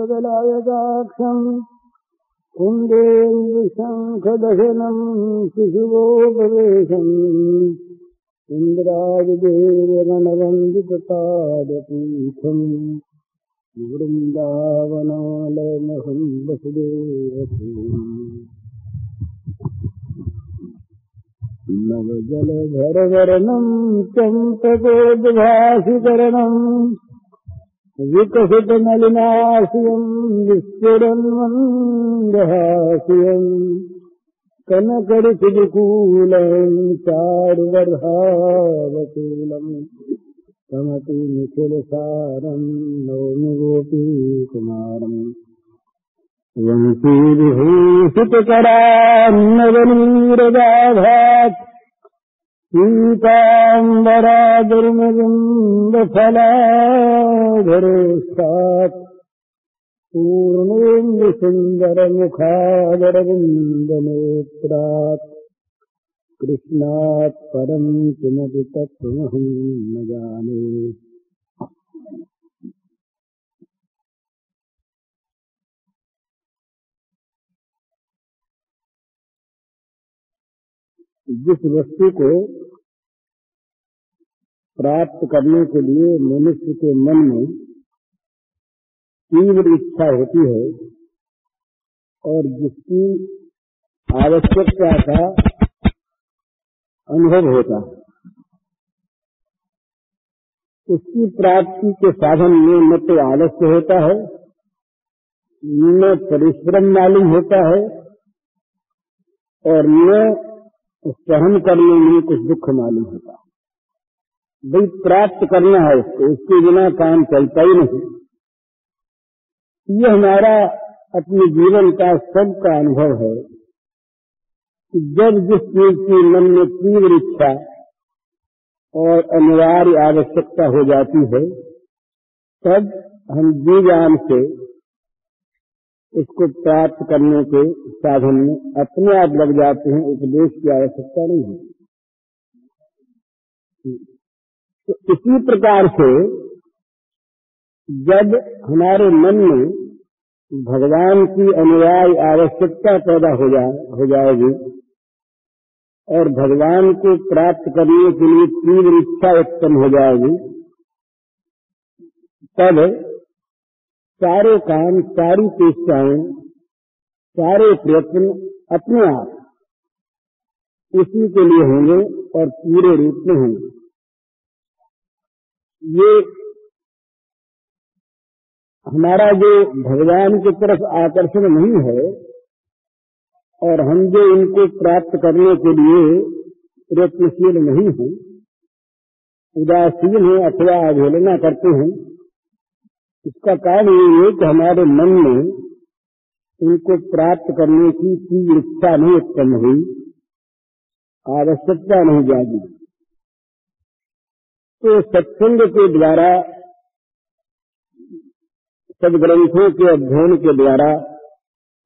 गदलायदाक्षम् कुन्देन्दुशङ्खदशनम् शिशुवोपवेशम् इन्द्रादिदेवगणवन्दितपादपीठम् वृन्दावनालयमहं वसुदेवसूम् नवजलधरवर्णं चम्पकोद्भासिकरणं विकसितनलिनाशियं विस्फुरन्मन्दहास्यं कनकरुचिदुकूलं चारुवर्धावतूलं कमपि निखिलसारं नौमि गोपीकुमारम् वंशीविभूषितकरान्नवनीरदाभात् पीताम्बरादुर्मबिम्बफलाधरोष्ठात् पूर्णेन्दुसुन्दरमुखादरविन्दनेत्रात् कृष्णात् परं किमपि तत्त्वमहं न जाने। जिस वस्तु को प्राप्त करने के लिए मनुष्य के मन में तीव्र इच्छा होती है और जिसकी आवश्यकता का अनुभव होता है, उसकी प्राप्ति के साधन में न तो आलस्य होता है, न परिश्रम मालूम होता है और न सहन करने में कुछ दुख मालूम होता है। भाई प्राप्त करना है उसको, उसके बिना काम चलता ही नहीं। ये हमारा अपने जीवन का सबका अनुभव है कि जब जिस चीज की मन में तीव्र इच्छा और अनिवार्य आवश्यकता हो जाती है, तब हम जी जान से उसको प्राप्त करने के साधन में अपने आप लग जाते हैं, उपदेश की आवश्यकता नहीं है। तो इसी प्रकार से जब हमारे मन में भगवान की अनिवार्य आवश्यकता पैदा हो जाएगी और भगवान को प्राप्त करने के लिए तीव्र इच्छा उत्पन्न हो जाएगी, तब सारे काम, सारी चेष्टाएं, सारे प्रयत्न अपने आप उसी के लिए होंगे और पूरे रूप में होंगे। ये हमारा जो भगवान की तरफ आकर्षण नहीं है और हम जो इनको प्राप्त करने के लिए प्रयत्नशील नहीं हैं, उदासीन हैं अथवा अवहेलना करते हैं, इसका कारण ये है कि हमारे मन में इनको प्राप्त करने की तीव्र इच्छा नहीं उत्पन्न हुई, आवश्यकता नहीं जागी। तो सत्संग के द्वारा, सद्ग्रंथों के अध्ययन के द्वारा,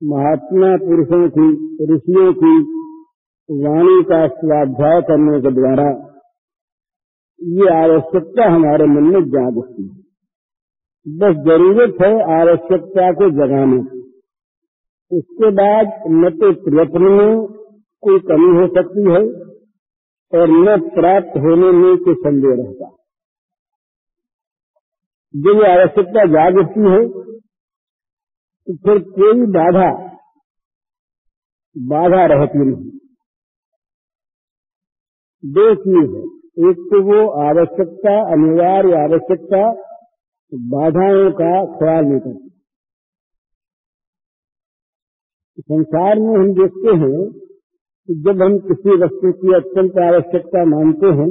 महात्मा पुरुषों की, ऋषियों की वाणी का स्वाध्याय करने के द्वारा ये आवश्यकता हमारे मन में जाग उठती है। बस जरूरत है आवश्यकता को जगाने की। उसके बाद न तो प्रयत्न में कोई कमी हो सकती है और न प्राप्त होने में कोई संदेह रहता। जब ये आवश्यकता जाग उठती है तो फिर कोई बाधा रहती नहीं। दो चीज है, एक तो वो आवश्यकता, अनिवार्य आवश्यकता, बाधाओं का ख्याल नहीं करती। संसार में हम देखते हैं कि जब हम किसी वस्तु की अत्यंत आवश्यकता मानते हैं,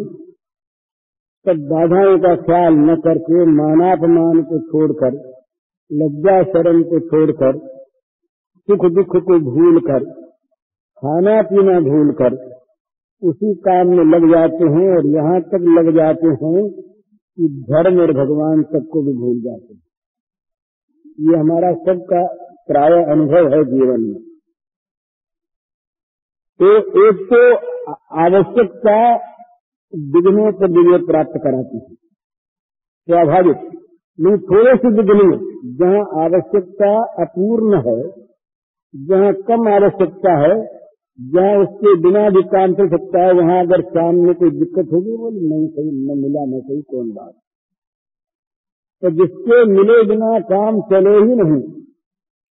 तब बाधाओं का ख्याल न करके, मानापमान को छोड़कर, लज्जा शर्म को छोड़कर, सुख दुख को भूलकर, खाना पीना भूलकर उसी काम में लग जाते हैं और यहाँ तक लग जाते हैं कि धर्म और भगवान सबको भी भूल जाते हैं। ये हमारा सबका प्राय अनुभव है जीवन में। तो एक तो आवश्यकता विघ्नों पर विजय प्राप्त कराती है, स्वाभाविक नहीं, थोड़े से विघ्न में जहाँ आवश्यकता अपूर्ण है, जहाँ कम आवश्यकता है, जहाँ उसके बिना भी काम चल सकता है, वहाँ अगर काम में कोई दिक्कत होगी, बोले नहीं सही, न मिला न सही, कौन बात। तो जिसके मिले बिना काम चले ही नहीं,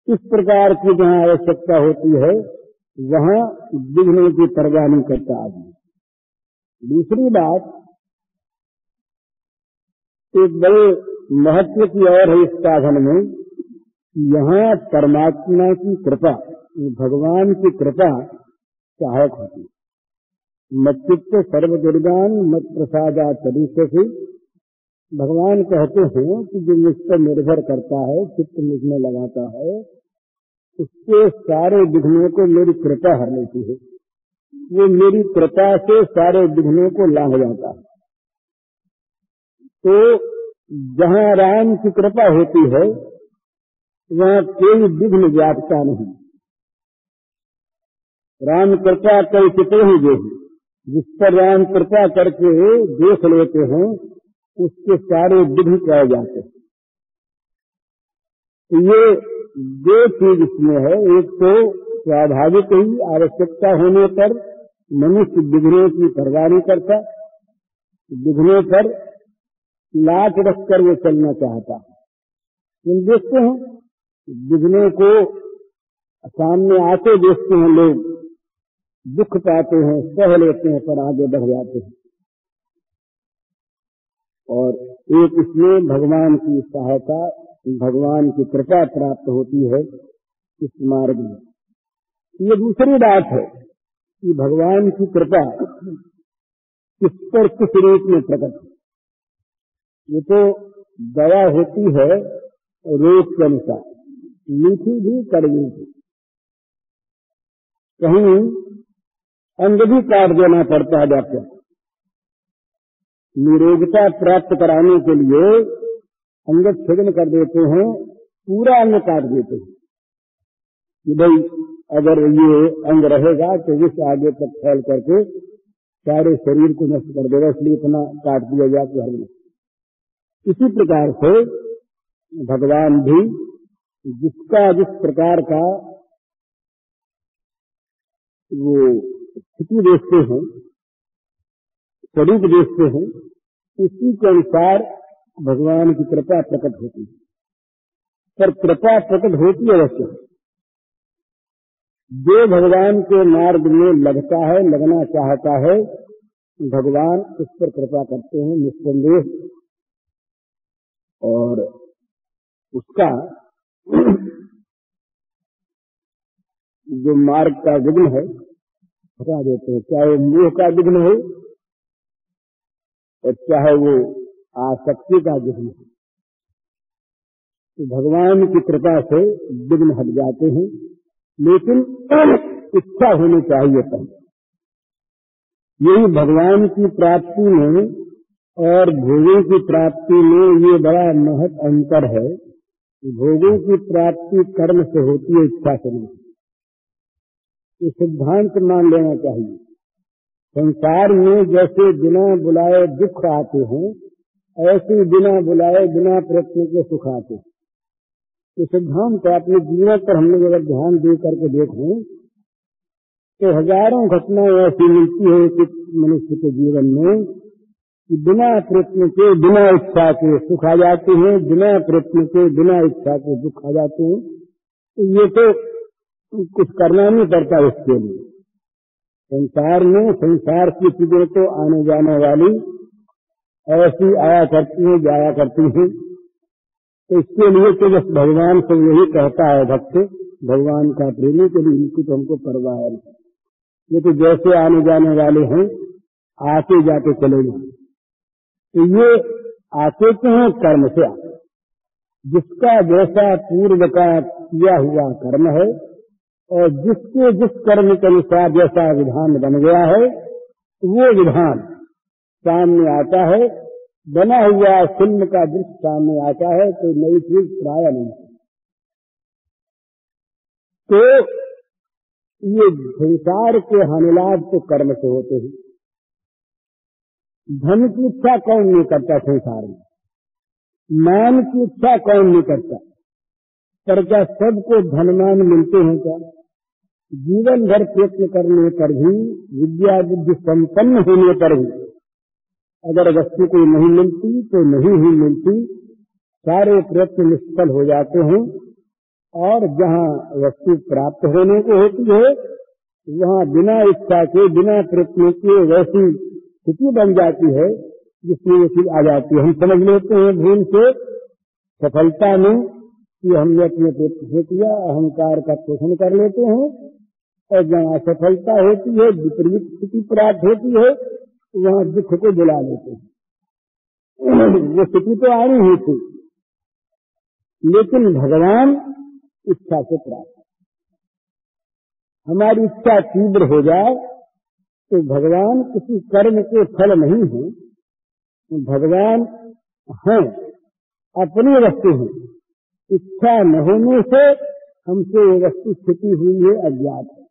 इस प्रकार की जहाँ आवश्यकता होती है, वहाँ विघ्न की परवाह नहीं करता आदमी। दूसरी बात, एक बड़े महत्व की और है इस साधन में, यहाँ परमात्मा की कृपा, भगवान की कृपा सहायक होती है। मच्चित्त सर्व दुर्गान मत प्रसादा तरीके, भगवान कहते हैं कि जो मुझ पर निर्भर करता है, चित्त मुझ में लगाता है, उसके सारे विघ्नों को मेरी कृपा हर लेती है। वो मेरी कृपा से सारे विघ्नों को लांघ जाता है। तो जहाँ राम की कृपा होती है, वहाँ कोई विघ्न व्यापता नहीं। राम कृपा कर चिते ही जो, जिस पर राम कृपा करके देख लेते हैं, उसके सारे विघ्न कह जाते हैं। तो ये दो चीज इसमें है। एक तो स्वाभाविक ही आवश्यकता होने पर मनुष्य विघ्नों की परवाह नहीं करता, विघ्नों पर लात रखकर वो चलना चाहता है। हम देखते हैं विघ्नों को सामने आते देखते हैं, लोग दुख पाते हैं, सह लेते हैं, पर आगे बढ़ जाते हैं। और एक इसमें भगवान की सहायता, भगवान की कृपा प्राप्त होती है इस मार्ग में। ये दूसरी बात है कि भगवान की कृपा किस पर किस रूप में प्रकट है। ये तो दवा होती है रोग के अनुसार, मीठी भी कड़वी भी। कहीं अंग भी काट देना पड़ता है डॉक्टर, निरोगता प्राप्त कराने के लिए अंग छेदन कर देते हैं, पूरा अंग काट देते हैं कि भाई अगर ये अंग रहेगा तो इस आगे तक फैल करके सारे शरीर को नष्ट कर देगा, इसलिए इतना काट दिया गया कि हर। इसी प्रकार से भगवान भी जिसका जिस प्रकार का वो स्थिति देखते हैं, स्वरूप देखते हैं, उसी के अनुसार भगवान की कृपा प्रकट होती है। पर कृपा प्रकट होती अवश्य, जो भगवान के मार्ग में लगता है, लगना चाहता है, भगवान उस पर कृपा करते हैं निस्संदेह। और उसका जो मार्ग का विघ्न है हटा देते हैं, चाहे मोह का विघ्न हो और चाहे वो आसक्ति का विघ्न हो। तो भगवान की कृपा से विघ्न हट जाते हैं, लेकिन इच्छा होनी चाहिए तब। यही भगवान की प्राप्ति में और भोगों की प्राप्ति में ये बड़ा महत्व अंतर है। भोगों की प्राप्ति कर्म से होती है, इच्छा से नहीं। ये सिद्धांत मान लेना चाहिए। संसार में जैसे बिना बुलाए दुख आते हैं, ऐसे बिना बुलाए बिना प्रयत्न के सुख आते हैं। ये सिद्धांत अपने जीवन पर हम लोग अगर ध्यान दे करके देखें तो हजारों घटनाएं ऐसी मिलती है कि मनुष्य के जीवन में कि बिना प्रयत्न के बिना इच्छा के सुख आ जाते हैं, बिना प्रयत्न के बिना इच्छा के दुख आ जाते हैं। तो ये तो कुछ करना नहीं पड़ता इसके लिए। संसार में संसार की चीजें तो आने जाने वाली ऐसी आया करती हैं, जाया करती हैं। तो इसके लिए तो बस भगवान से यही कहता है भक्त, भगवान का प्रेमी के लिए इनकी तो हमको परवाह है। ये तो जैसे आने जाने वाले हैं, आते जाते चले जाए। तो ये आते तो हैं कर्म से आते, जिसका जैसा पूर्व का किया हुआ कर्म है और जिसके जिस कर्म के अनुसार जैसा विधान बन गया है, वो विधान सामने आता है। बना हुआ फिल्म का दृश्य सामने आता है, तो नई चीज प्राय नहीं। तो ये संसार के हानिलाभ तो कर्म से होते हैं। धन की इच्छा कौन नहीं करता संसार में, मान की इच्छा कौन नहीं करता, पर क्या सबको धनवान मिलते हैं क्या? जीवन भर प्रयत्न करने पर भी, विद्या बुद्धि संपन्न होने पर भी अगर वस्तु कोई नहीं मिलती तो नहीं ही मिलती, सारे प्रयत्न निष्फल हो जाते हैं। और जहाँ वस्तु प्राप्त होने को होती है वहाँ बिना इच्छा के, बिना प्रयत्न के वैसी स्थिति बन जाती है जिसमें वो चीज आ जाती है। हम समझ लेते हैं भूल से सफलता में कि हमने अपने प्रयत्न से किया, अहंकार का पोषण कर लेते हैं, और जहाँ असफलता होती है, विपरीत स्थिति प्राप्त होती है, वहाँ दुख को बुला लेते हैं। वो स्थिति तो आनी ही थी, लेकिन भगवान इच्छा से प्राप्त। हमारी इच्छा तीव्र हो जाए तो भगवान किसी कर्म के फल नहीं है, भगवान हैं, अपनी वस्तु है। इच्छा न होने से हमसे वो वस्तु छिपी हुई है, अज्ञात है।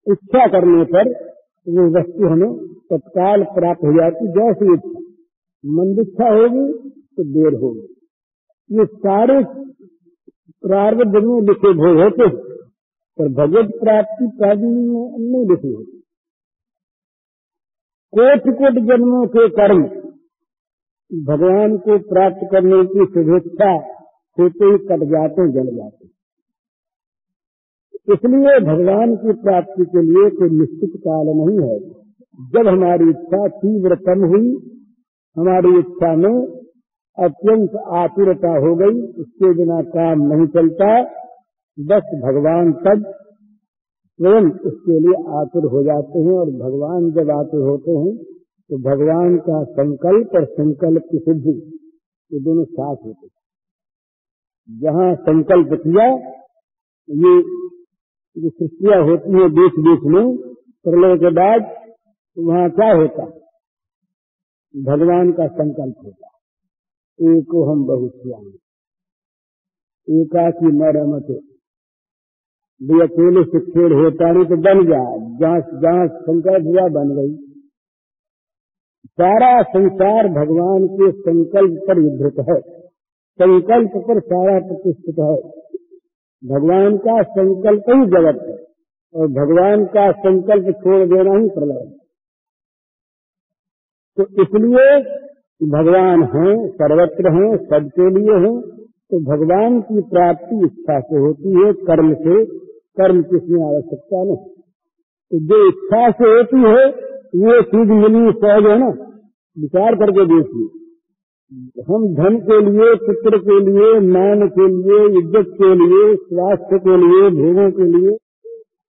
इच्छा करने पर वो वस्तु हमें तत्काल प्राप्त हो जाती, जैसी इच्छा। मंद इच्छा होगी तो देर होगी। ये सारे प्रारब्ध में लिखे भोग होते हैं, पर भगवत प्राप्ति प्रादि में नहीं लिखी होती। कोटि कोटि जन्मों के कर्म भगवान को प्राप्त करने की शुभेच्छा होते ही कट जाते, जल जाते। इसलिए भगवान की प्राप्ति के लिए कोई निश्चित काल नहीं है। जब हमारी इच्छा तीव्रतम हुई, हमारी इच्छा में अत्यंत आतुरता हो गई, उसके बिना काम नहीं चलता, बस भगवान तब स्वयं उसके लिए आतुर हो जाते हैं। और भगवान जब आतुर होते हैं तो भगवान का संकल्प और संकल्प की सिद्धि, ये दोनों साथ होते हैं। जहाँ संकल्प किया, ये जो सृष्टियाँ होती है बीच बीच में प्रलय के बाद, वहाँ क्या होता? भगवान का संकल्प होता। एको हम बहुश्यामी, एकाकी न रमते, भी अकेले से खेल होता नहीं तो बन जाए। जहाँ संकल्प हुआ बन गई। सारा संसार भगवान के संकल्प पर युद्ध है, संकल्प पर सारा प्रतिष्ठित है। भगवान का संकल्प ही जगत है, और भगवान का संकल्प छोड़ देना ही प्रलय है। तो इसलिए भगवान हैं, सर्वत्र हैं, सबके लिए हैं। तो भगवान की प्राप्ति इच्छा से होती है, कर्म से। कर्म किसमें आवश्यकता नहीं। तो जो इच्छा से होती है वो चीज मिली सहज है ना। विचार करके देखिए, हम धन के लिए, पुत्र के लिए, मान के लिए, इज्जत के लिए, स्वास्थ्य के लिए, भोगों के लिए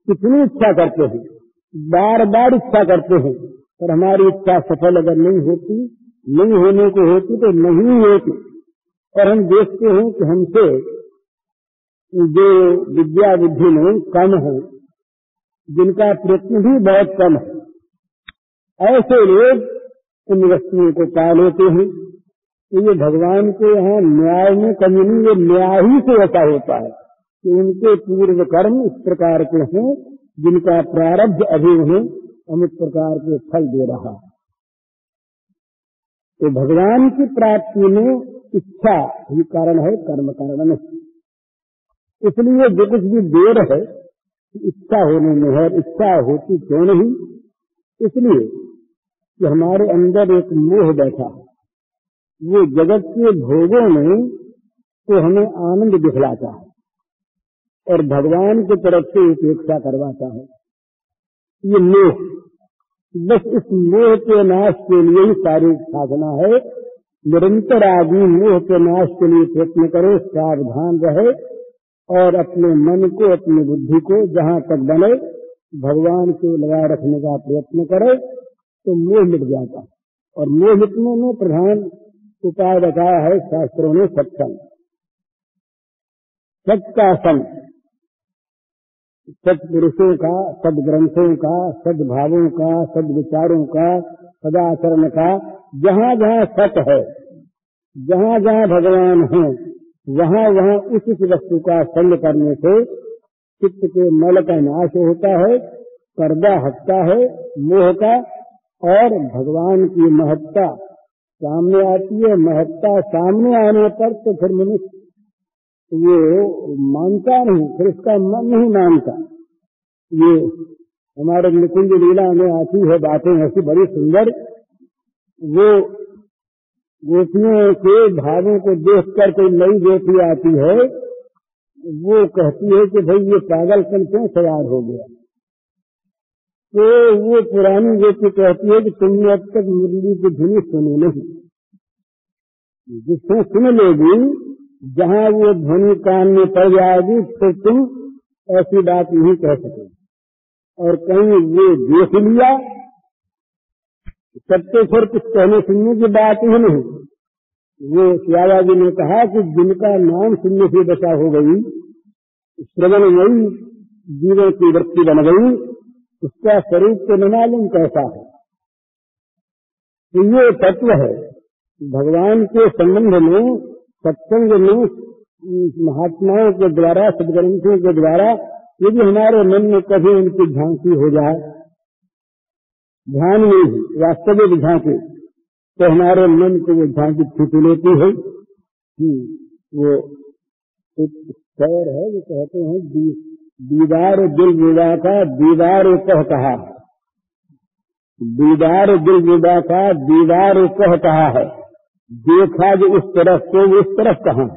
कितनी इच्छा करते हैं, बार बार इच्छा करते हैं, पर हमारी इच्छा सफल अगर नहीं होती, नहीं होने को होती तो नहीं होती। और हम देखते हैं कि हमसे जो विद्या बुद्धि में कम है, जिनका प्रयत्न भी बहुत कम है, ऐसे लोग इन वस्तुओं को पा लेते हैं। तो ये भगवान के यहाँ न्याय में कमी नहीं, ये न्याय ही से ऐसा होता है कि उनके पूर्व कर्म इस प्रकार के हैं, जिनका प्रारब्ध अभी उन्हें अमुक प्रकार के फल दे रहा है। तो भगवान की प्राप्ति में इच्छा ही कारण है, कर्म कारण नहीं। इसलिए जो कुछ भी देर है इच्छा होने में है, इच्छा होती क्यों नहीं? इसलिए कि हमारे अंदर एक मोह बैठा है, वो जगत के भोगों में तो हमें आनंद दिखलाता है और भगवान की तरफ से उपेक्षा करवाता है। ये मोह, बस इस मोह के नाश के लिए ही सारी साधना है। निरंतर आदमी मोह के नाश के लिए प्रयत्न करे, सावधान रहे और अपने मन को, अपनी बुद्धि को जहाँ तक बने भगवान से लगाए रखने का प्रयत्न करे तो मोह मिट जाता है। और मोह मिटने में प्रधान उपाय बताया है शास्त्रों ने सत्संग। सत का संग, सत्पुरुषों का, सद्ग्रंथों का, सद्भावों का, सद्विचारों का, सदाचरण का, जहाँ जहाँ सत है, जहाँ जहाँ भगवान है, वहाँ वहाँ उस वस्तु का संग करने से चित्त के मल का नाश होता है, पर्दा हटता है मोह का, और भगवान की महत्ता सामने आती है। महत्ता सामने आने पर तो फिर मनुष्य वो मानता नहीं, फिर उसका मन नहीं मानता। ये हमारे निकुंज लीला में आती है बातें ऐसी बड़ी सुंदर। वो गोपियों के भावों को देखकर कोई नई गोपी आती है, वो कहती है कि भाई ये पागलपन क्यों सवार हो गया। तो वो पुरानी गोपी कहती है कि तुमने अब तक मुरली की धुनी सुनी नहीं, जिससे सुन लेगी, जहाँ वो ध्वनि कान में पड़ जाएगी, फिर तुम ऐसी बात नहीं कह सके। और कहीं वो देख लिया तब तो फिर कुछ कहने सुनने की बात ही नहीं। वो श्यामा जी ने कहा कि जिनका नाम सुनने से दशा हो गई, श्रवण गई, जीवन की वृत्ति बन गई, उसका स्वरूप तो न मालूम कैसा है। तो ये तत्व है भगवान के संबंध में। सत्संग में महात्माओं के द्वारा, सद्ग्रंथों के द्वारा यदि हमारे मन में कभी उनकी झांकी हो जाए, ध्यान में ही वास्तविक झांकी, तो हमारे मन को वो झांकी खींच लेती है। वो एक शहर है, वो कहते हैं दीदार दिल विदा का दीदार कह कहा, दीदार दिल विदा का दीदार कह कहा है, देखा जो उस तरफ तो उस तरफ कहाँ।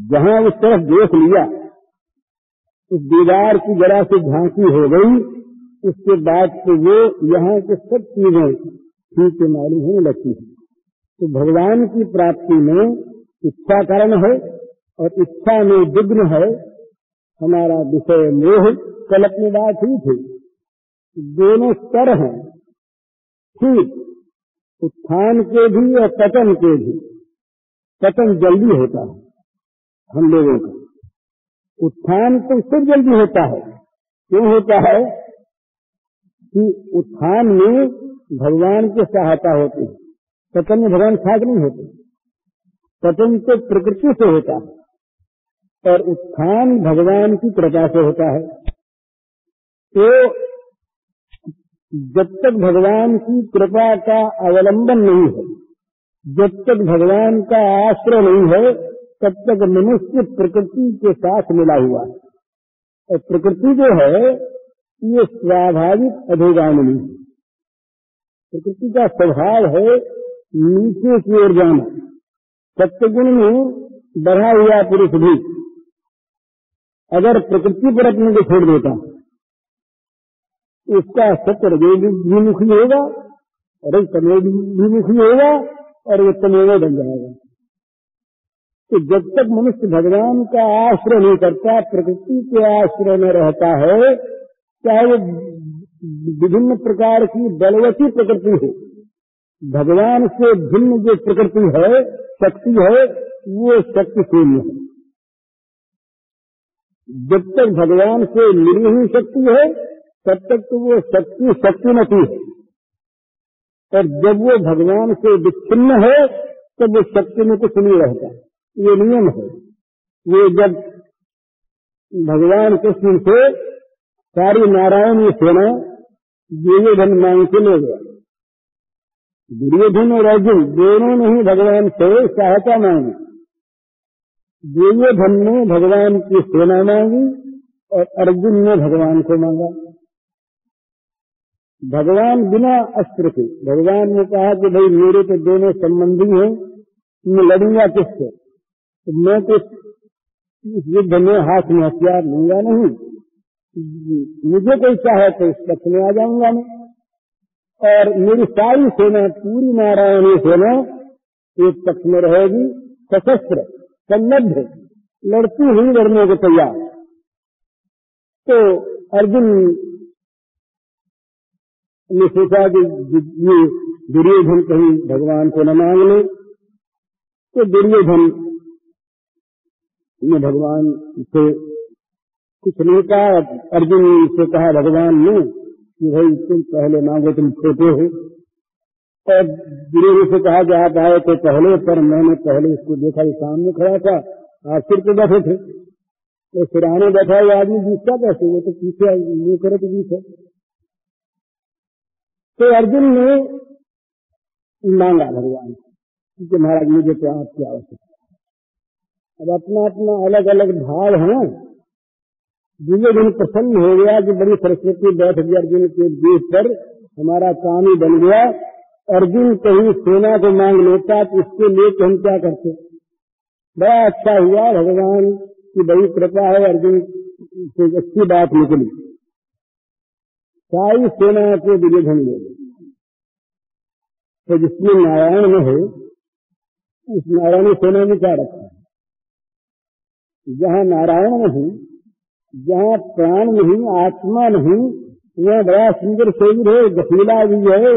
जहाँ उस तरफ देख लिया, उस दीदार की जरा से झांकी हो गई, उसके बाद तो वो यहाँ के सब चीजें ठीक से मालूम होने लगती है। तो भगवान की प्राप्ति में इच्छा कारण है और इच्छा में विघ्न है हमारा विषय मोह। कल अपनी बात हुई थी, दोनों स्तर हैं ठीक, उत्थान के भी और पतन के भी। पतन जल्दी होता है हम लोगों का, उत्थान तो इससे जल्दी होता है। क्यों होता है कि उत्थान में भगवान की सहायता होती है, पतन में भगवान सहायक नहीं होते। पतन तो प्रकृति से होता है और उत्थान भगवान की कृपा से होता है। तो जब तक भगवान की कृपा का अवलंबन नहीं है, जब तक भगवान का आश्रय नहीं है, तब तक मनुष्य प्रकृति के साथ मिला हुआ है। और प्रकृति जो है ये स्वाभाविक अधोगामिनी है। प्रकृति का स्वभाव है नीचे की ओर जाना। सत्वगुण में बढ़ा हुआ पुरुष भी अगर प्रकृति पर अपने को छोड़ देता, उसका सत्य विमुखी होगा और विमुखी होगा और वो तमोमय बन जाएगा। तो जब तक मनुष्य भगवान का आश्रय नहीं करता, प्रकृति के आश्रय में रहता है, चाहे वो विभिन्न प्रकार की बलवती प्रकृति हो, भगवान से भिन्न जो प्रकृति है, शक्ति है, वो शक्ति शून्य है। जब तक भगवान से मिली हुई शक्ति है, तब तक तो वो शक्ति शक्तिमती है। और जब वो भगवान से विच्छिन्न है, तब वो शक्ति में कुछ नहीं रहता। ये नियम है। ये जब भगवान कृष्ण से सारी नारायणी सेना दुर्योधन मांग के ले गया, दुर्योधन और अर्जुन दोनों ने ही भगवान से सहायता मांगी। दुर्योधन ने भगवान की सेना मांगी और अर्जुन ने भगवान को मांगा। भगवान बिना अस्त्र के, भगवान ने कहा कि भाई मेरे तो दोनों संबंधी हैं, मैं लड़ूंगा किससे? तो मैं तो इस युद्ध में हाथ में हथियार लूंगा नहीं, मुझे कोई चाहे तो इस पक्ष में आ जाऊंगा मैं। और मेरी सारी सेना, पूरी नारायणी सेना एक पक्ष में रहेगी, सशस्त्र सन्नद्ध, लड़ती हुई लड़ने को तैयार। तो अर्जुन ने सोचा कि ये दुर्योधन कहीं भगवान को न मांग ले, तो दुर्योधन ने भगवान से कुछ नहीं कहा। अर्जुन से कहा भगवान ने कि भाई तुम पहले मांगो, तुम छोटे हो। और दुर्योधन से कहा कि आप आए थे पहले, पर मैंने पहले इसको देखा, ये सामने खड़ा था, आप सिर पे बैठे थे, तो सिराने बैठा हुआ आदमी जीतता कैसे? वो तो पीछे ये करे तो जीत है। तो अर्जुन ने मांगा भगवान कि महाराज मुझे तो आपकी आवश्यकता है, अब अपना अपना अलग अलग भाव है। दुर्योधन प्रसन्न हो गया कि बड़ी सरस्वती बैठ गई अर्जुन के देश पर, हमारा काम ही बन गया। अर्जुन कहीं सेना को मांग लेता तो इसके लिए हम क्या करते। बड़ा अच्छा हुआ, भगवान की बड़ी कृपा है, अर्जुन से अच्छी बात निकली। सारी सेना को दुर्योधन ले गए। तो जिसमें नारायण में है, उस नारायण सेना में क्या रखा है। जहाँ नारायण नहीं, जहाँ प्राण नहीं, आत्मा नहीं, वह बड़ा सुंदर शरीर है, गठीला भी है,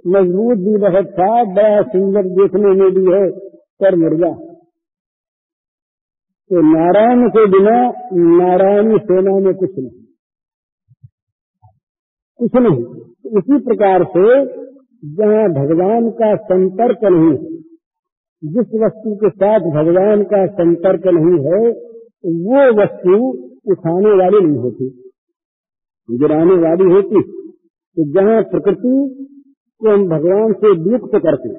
मजबूत भी बहुत था, बड़ा सुंदर देखने में भी है, पर मुर्गा। तो नारायण के बिना नारायणी सेना में कुछ नहीं, कुछ नहीं। तो इसी प्रकार से जहाँ भगवान का संपर्क नहीं, जिस वस्तु के साथ भगवान का संपर्क नहीं है, वो वस्तु उठाने वाली नहीं होती, गिराने वाली होती। तो जहाँ प्रकृति को हम भगवान से वियुक्त करते,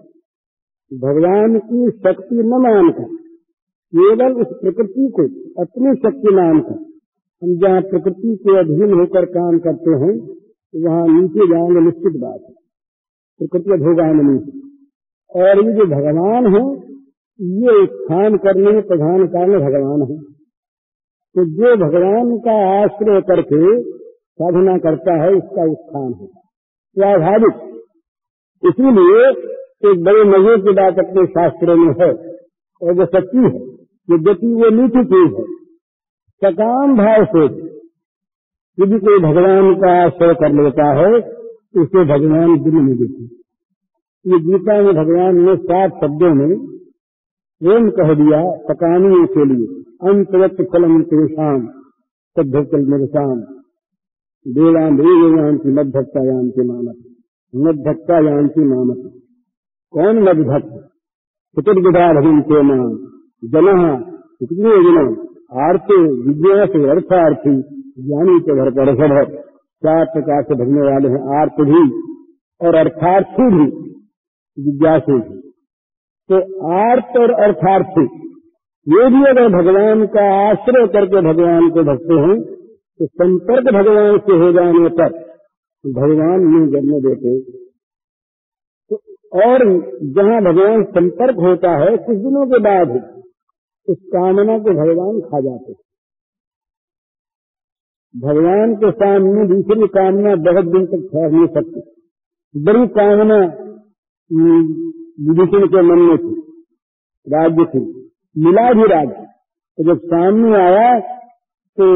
भगवान की शक्ति न मानकर, केवल उस प्रकृति को अपनी शक्ति मानकर हम जहाँ प्रकृति के अधीन होकर काम करते हैं, वहाँ नीचे जाएंगे, निश्चित बात है, प्रकृति अधोगामिनी। और ये जो भगवान है, ये उत्थान करने में प्रधान कारण भगवान है। तो जो भगवान का आश्रय करके साधना करता है, उसका उत्थान है स्वाभाविक। इसीलिए एक बड़े मजे की बात अपने शास्त्रों में है, और वो सच्ची है, यद्यपि वो मीठी चीज है। सकाम भाव से यदि कोई भगवान का आश्रय कर लेता है, उसे भगवान दिल में देते। ये गीता में भगवान ने 7 शब्दों में प्रेम कह दिया सकामियों के लिए। अंतरत फलम तेषाम सद्धल निरसाम देवान देवयांति मद्भक्तायांति मामति, मद्भक्तायांति मामति। कौन मद्भक्त? चतुर्विधा भजन्ते माम जनः कितने गुण आर्ते जिज्ञासु अर्थार्थी ज्ञानी के घर पर सब। 4 प्रकार से भजने वाले हैं, आर्त भी और अर्थार्थी भी, जिज्ञासु भी। तो आर्त और अर्थार्थी ये भी अगर भगवान का आश्रय करके भगवान को भजते हैं, तो संपर्क भगवान से हो जाने पर भगवान नहीं करने देते। तो और जहाँ भगवान संपर्क होता है, कुछ दिनों के बाद उस कामना को भगवान खा जाते। भगवान के सामने दूसरी कामना बहुत दिन तक ठहर नहीं सकती। बड़ी कामना विभीषण के मन में थी, राज्य थी, मिला भी राज्य, तो जब सामने आया तो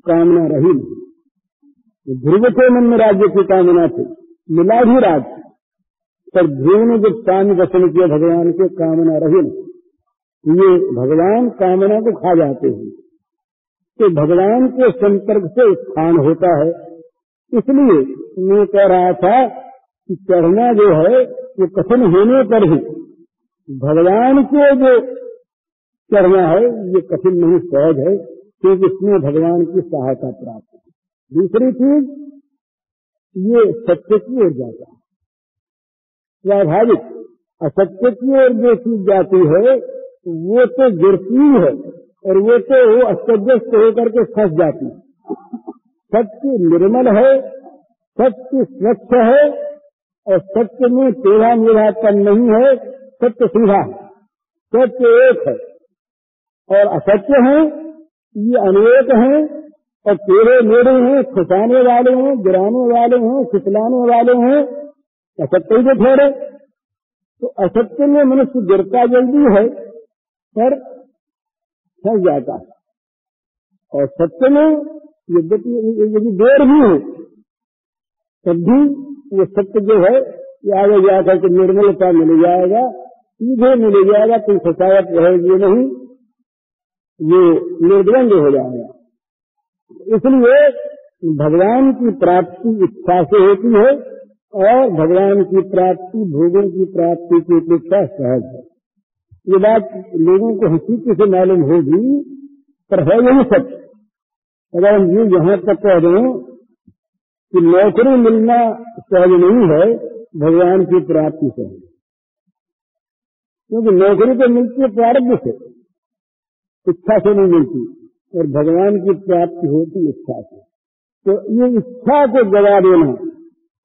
कामना रही नहीं। ध्रुव के मन में राज्य की कामना थी, मिला भी राज्य, पर ध्रुव ने जब सामने दर्शन किया भगवान के, कामना रही नहीं। ये भगवान कामना को खा जाते हैं। तो भगवान के संपर्क से उत्थान होता है। इसलिए मैं कह रहा था कि चढ़ना जो है वो कठिन होने पर भी भगवान के जो चढ़ना है ये कठिन नहीं, सहज है, क्योंकि इसमें भगवान की सहायता प्राप्त है। दूसरी चीज, ये सत्य की ओर जाता है स्वाभाविक। असत्य की ओर जो चीज जाती है वो तो गिरती है, और वो तो अस्तव्यस्त होकर के फंस जाती है। सत्य निर्मल है, सत्य स्वच्छ है, और सत्य में टेढ़ा मेढ़ापन नहीं है, सत्य सीधा है, सत्य एक है। और असत्य है, ये अनेक हैं, और टेढ़े मेढ़े हैं, फंसाने वाले हैं, गिराने वाले हैं, फिसलाने वाले हैं, असत्य ही जो ठहरे। तो असत्य में मनुष्य गिरता जल्दी है, पर फंस जाता है। और सत्य में यदि देर भी हो तब भी वो सत्य जो है ये आगे जाकर के निर्मलता मिल जाएगा, सीधे मिल जाएगा, कोई फसावट रहेगी नहीं, ये निर्द्वंद हो जाएगा। इसलिए भगवान की प्राप्ति इच्छा से होती है, और भगवान की प्राप्ति भोगों की प्राप्ति की अपेक्षा सहज है। ये बात लोगों को हकीकत से मालूम होगी, पर है यही सच। अगर हम ये यहाँ तक कह दें कि नौकरी मिलना सहज नहीं है, भगवान की प्राप्ति सहज, क्योंकि नौकरी तो मिलती है प्रारब्ध से। इच्छा से नहीं मिलती, और भगवान की प्राप्ति होती इच्छा से। तो ये इच्छा को जगा देना,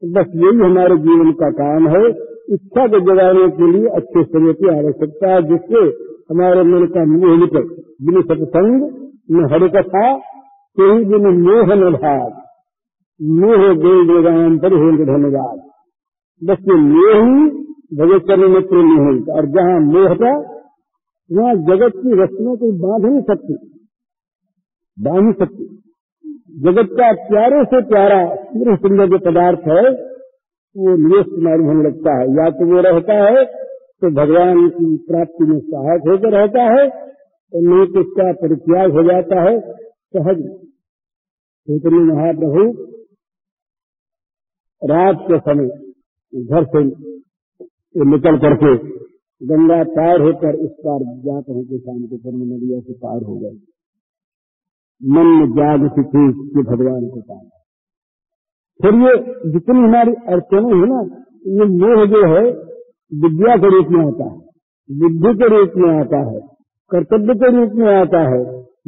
बस यही हमारे जीवन का काम है। इच्छा को जगाने के लिए अच्छे शरीर की आवश्यकता है, जिससे हमारे मन का मोह निकले। बिन सत्संग न हरि कथा, कोई बिन मोह न भाग, मोह गो वेदांत पर हो धन्यवाद। बस ये मोह ही भगवत चरण में प्रेम नहीं होता, और जहाँ मोह था वहाँ जगत की वस्तुओं को बांध नहीं सकती, बांध नहीं सकती। जगत का प्यारे से प्यारा सूर्य सुंदर जो पदार्थ है वो निवेश मालूम होने लगता है। या तो वो रहता है तो भगवान की प्राप्ति में सहायक होकर रहता है, और नहीं तो उसका परित्याग हो जाता है सहज। चैतन्य महाप्रभु रात के समय घर से निकल करके गंगा पार होकर इस पार जा पहुंचे, शाम के समय नदिया से पार हो गए। मन में जाग थी कि भगवान को पाना। फिर ये जितनी हमारी अड़चनें हैं ना, ये मोह जो है विद्या के रूप में आता है, बुद्धि के रूप में आता है, कर्तव्य के रूप में आता है,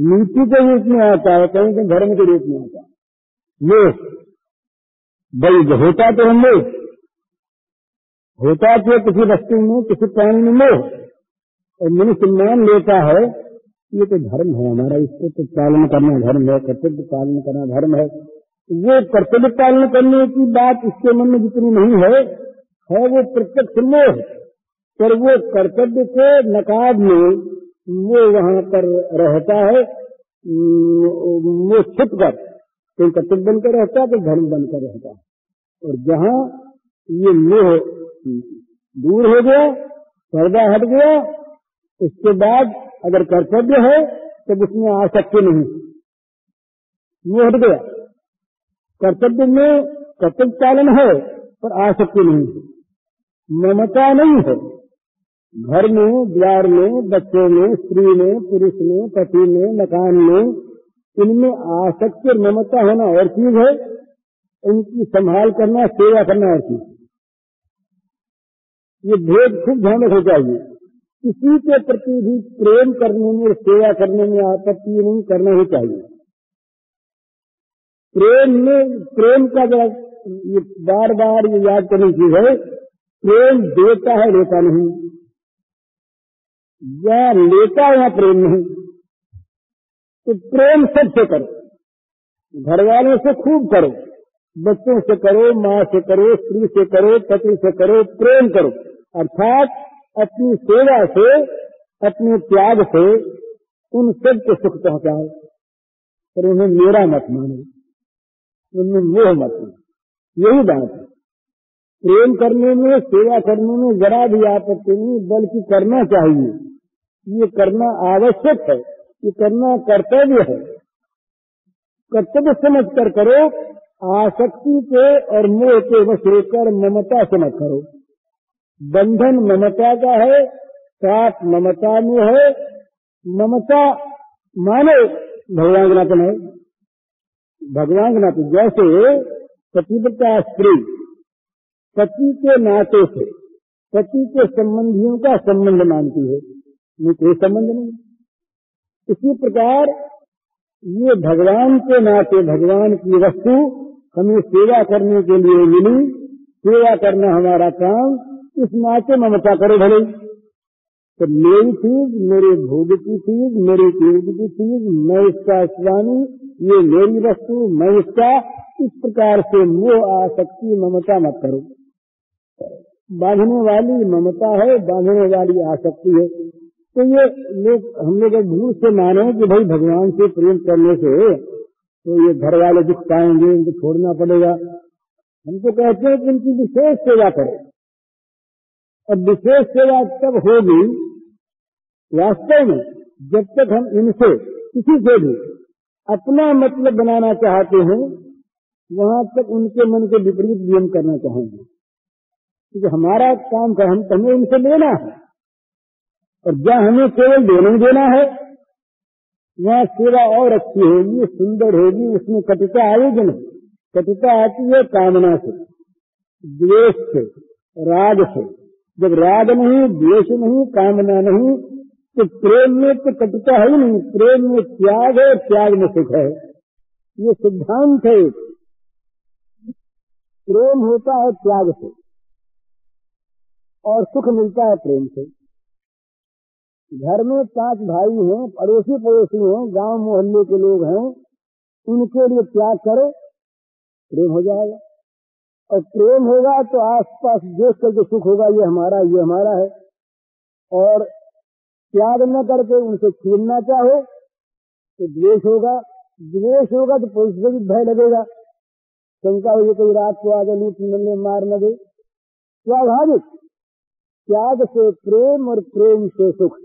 नीति के रूप में आता है, कहीं कहीं धर्म के रूप में आता है। मोह भाई होता तो हम लोग होता तो किसी वस्तु में, किसी प्राणी में मोह, और मनुष्य मान लेता है ये तो धर्म है हमारा, इसको तो पालन करना धर्म है, कर्तव्य पालन करना धर्म है। वो कर्तव्य पालन करने की बात इसके मन में जितनी नहीं है वो प्रत्यक्ष मोह। पर वो कर्तव्य के नकाब में वो वहां पर रहता है, वो छिप कर, कोई कर्तव्य बनकर रहता है तो धर्म बनकर रहता है। और जहाँ ये मोह दूर हो गया, पर्दा हट गया, उसके बाद अगर कर्तव्य है तब उसमें आसक्ति नहीं, वो हट गया। कर्तव्य में कर्तव्य पालन है पर आसक्ति नहीं है, ममता नहीं है। घर में, द्वार में, बच्चों में, स्त्री में, पुरुष में, पति में, मकान में, इनमें आसक्ति और ममता होना और चीज है, इनकी संभाल करना, सेवा करना और चीज। ये भेद खूब ध्यान रखना चाहिए। किसी के प्रति भी प्रेम करने में, सेवा करने में आपत्ति नहीं करना ही चाहिए। प्रेम में, प्रेम का जरा ये बार बार ये याद करने की है, प्रेम देता है, लेता नहीं। या लेता है या प्रेम नहीं। तो प्रेम सबसे करो, घर वालों से खूब करो, बच्चों से करो, माँ से करो, स्त्री से करो, पति से करो, प्रेम करो। अर्थात अपनी सेवा से, अपने त्याग से उन सब को सुख पहुंचाओ, पर उन्हें मेरा मत मानो, उनमें मोह मत मानो। यही बात है। प्रेम करने में, सेवा करने में जरा भी आपत्ति नहीं, बल्कि करना चाहिए। ये करना आवश्यक है, ये करना कर्तव्य है। कर्तव्य समझ कर करो, आसक्ति के और मोह के वश होकर ममता से मत करो। बंधन ममता का है, साथ ममता में है। ममता मानो भगवान के नाते है, भगवान के नाते। जैसे पतिव्रता स्त्री पति के नाते से पति के संबंधियों का संबंध मानती है, नहीं कोई संबंध नहीं। इसी प्रकार ये भगवान के नाते, भगवान की वस्तु हमें सेवा करने के लिए मिली, सेवा करना हमारा काम, इस नाते ममता करो भले। तो मेरी चीज, मेरे भोग की चीज, मेरी पीढ़ी की चीज, मैं इसका स्वामी, ये मेरी वस्तु, मैं इसका, इस प्रकार से मोह आसक्ति ममता मत करो। बांधने वाली ममता है, बांधने वाली आसक्ति है। तो ये लोग, हम लोग भूल से माने कि भाई भगवान से प्रेम करने से तो ये घर वाले दुख पाएंगे, इनको छोड़ना पड़ेगा। हम तो कहते हैं कि इनकी विशेष सेवा करें। अब विशेष सेवा तब होगी वास्तव में जब तक हम इनसे, किसी से भी अपना मतलब बनाना चाहते हैं, वहां तक उनके मन के विपरीत भी हम करना चाहेंगे। क्योंकि हमारा काम का हम हमें इनसे लेना है, और जहाँ हमें केवल देना ही देना है, वहाँ सेवा और अच्छी होगी, सुंदर होगी, उसमें कटुता आएगी नहीं। कटुता आती है कामना से, द्वेष से, राग से। जब राग नहीं, द्वेष नहीं, कामना नहीं, तो प्रेम में तो कटुता है ही नहीं, प्रेम में त्याग है, त्याग में सुख है। ये सिद्धांत है। प्रेम होता है त्याग से और सुख मिलता है प्रेम से। घर में 5 भाई हैं, अड़ोसी पड़ोसी हैं, गांव मोहल्ले के लोग हैं, उनके लिए त्याग करो, प्रेम हो जाएगा। और प्रेम होगा तो आसपास देख करके सुख होगा, ये हमारा है। और त्याग न करके उनसे छीनना चाहो तो द्वेष होगा, द्वेष होगा तो पुलिस से भी भय लगेगा, शंका हुई कोई रात को आगे लूट न ले, मार न दे। स्वाभाविक त्याग से प्रेम और प्रेम से सुख।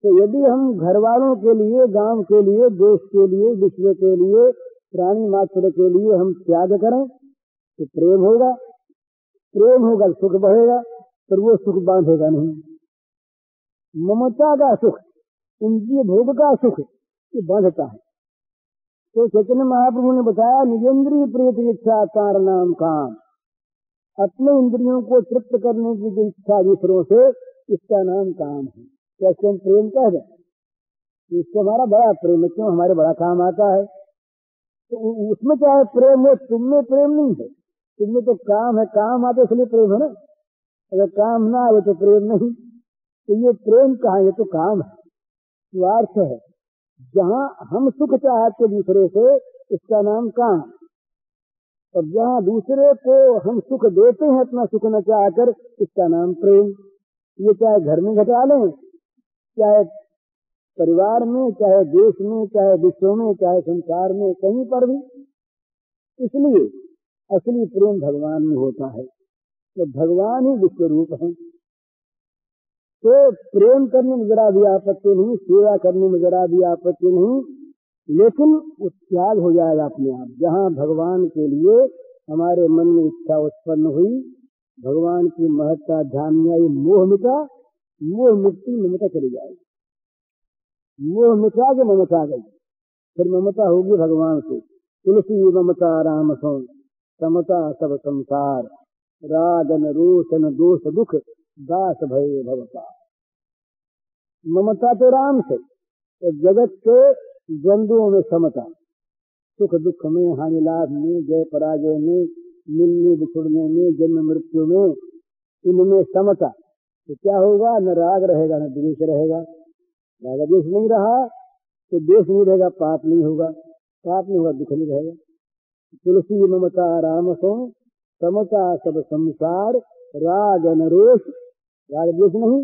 तो यदि हम घर वालों के लिए, गांव के लिए, देश के लिए, विश्व के लिए, प्राणी मात्र के लिए हम त्याग करें तो प्रेम होगा, प्रेम होगा सुख बढ़ेगा, पर वो सुख बांधेगा नहीं। ममता का सुख, इंद्रिय भोग का सुख ये बांधता है। तो चैतन्य महाप्रभु ने बताया, निजेंद्रिय प्रीति इच्छा कारणाम काम। अपने इंद्रियों को तृप्त करने की जो इच्छा दूसरों से, इसका नाम काम है। कैसे हम प्रेम कह दें, इससे हमारा बड़ा प्रेम है, क्यों हमारे बड़ा काम आता है। तो उसमें चाहे प्रेम हो, तुम में प्रेम नहीं है, तुमने तो काम है, काम आते इसलिए प्रेम है ना। अगर काम ना आए तो प्रेम नहीं। तो ये प्रेम कहाँ, ये तो काम है, स्वार्थ है। जहाँ हम सुख चाहते दूसरे से, इसका नाम काम। और जहाँ दूसरे को हम सुख देते हैं अपना सुख न चाहकर, इसका नाम प्रेम। ये चाहे घर में घटा लें, चाहे परिवार में, चाहे देश में, चाहे विश्व में, चाहे संसार में, कहीं पर भी। इसलिए असली प्रेम भगवान में होता है, तो भगवान ही विश्व रूप है। तो प्रेम करने में जरा भी आपत्ति नहीं, सेवा करने में जरा भी आपत्ति नहीं, लेकिन त्याग हो जाएगा अपने आप। जहाँ भगवान के लिए हमारे मन में इच्छा उत्पन्न हुई, भगवान की महत्ता ध्यान में आई, मोह मिटा, मोह मुक्ति, ममता चली जाएगी। मोह मिटा के ममता गई, फिर ममता होगी भगवान से। तुलसी ममता राम सो समता सब संसार, राग न रोष न दोष दुख, दास भय भवता। ममता तो राम से, तो जगत के द्वंद्वों में समता, सुख दुख में, हानि लाभ में, जय पराजय में, मिलने बिछुड़ने में, जन्म मृत्यु में, इनमें समता। तो क्या होगा, न राग रहेगा न द्वेष रहेगा। राग द्वेष नहीं रहा तो द्वेष नहीं रहेगा, पाप नहीं होगा, पाप नहीं होगा दुख नहीं रहेगा। तुलसी ममता राम सो समता सब संसार, राग न रोष, राग द्वेष नहीं,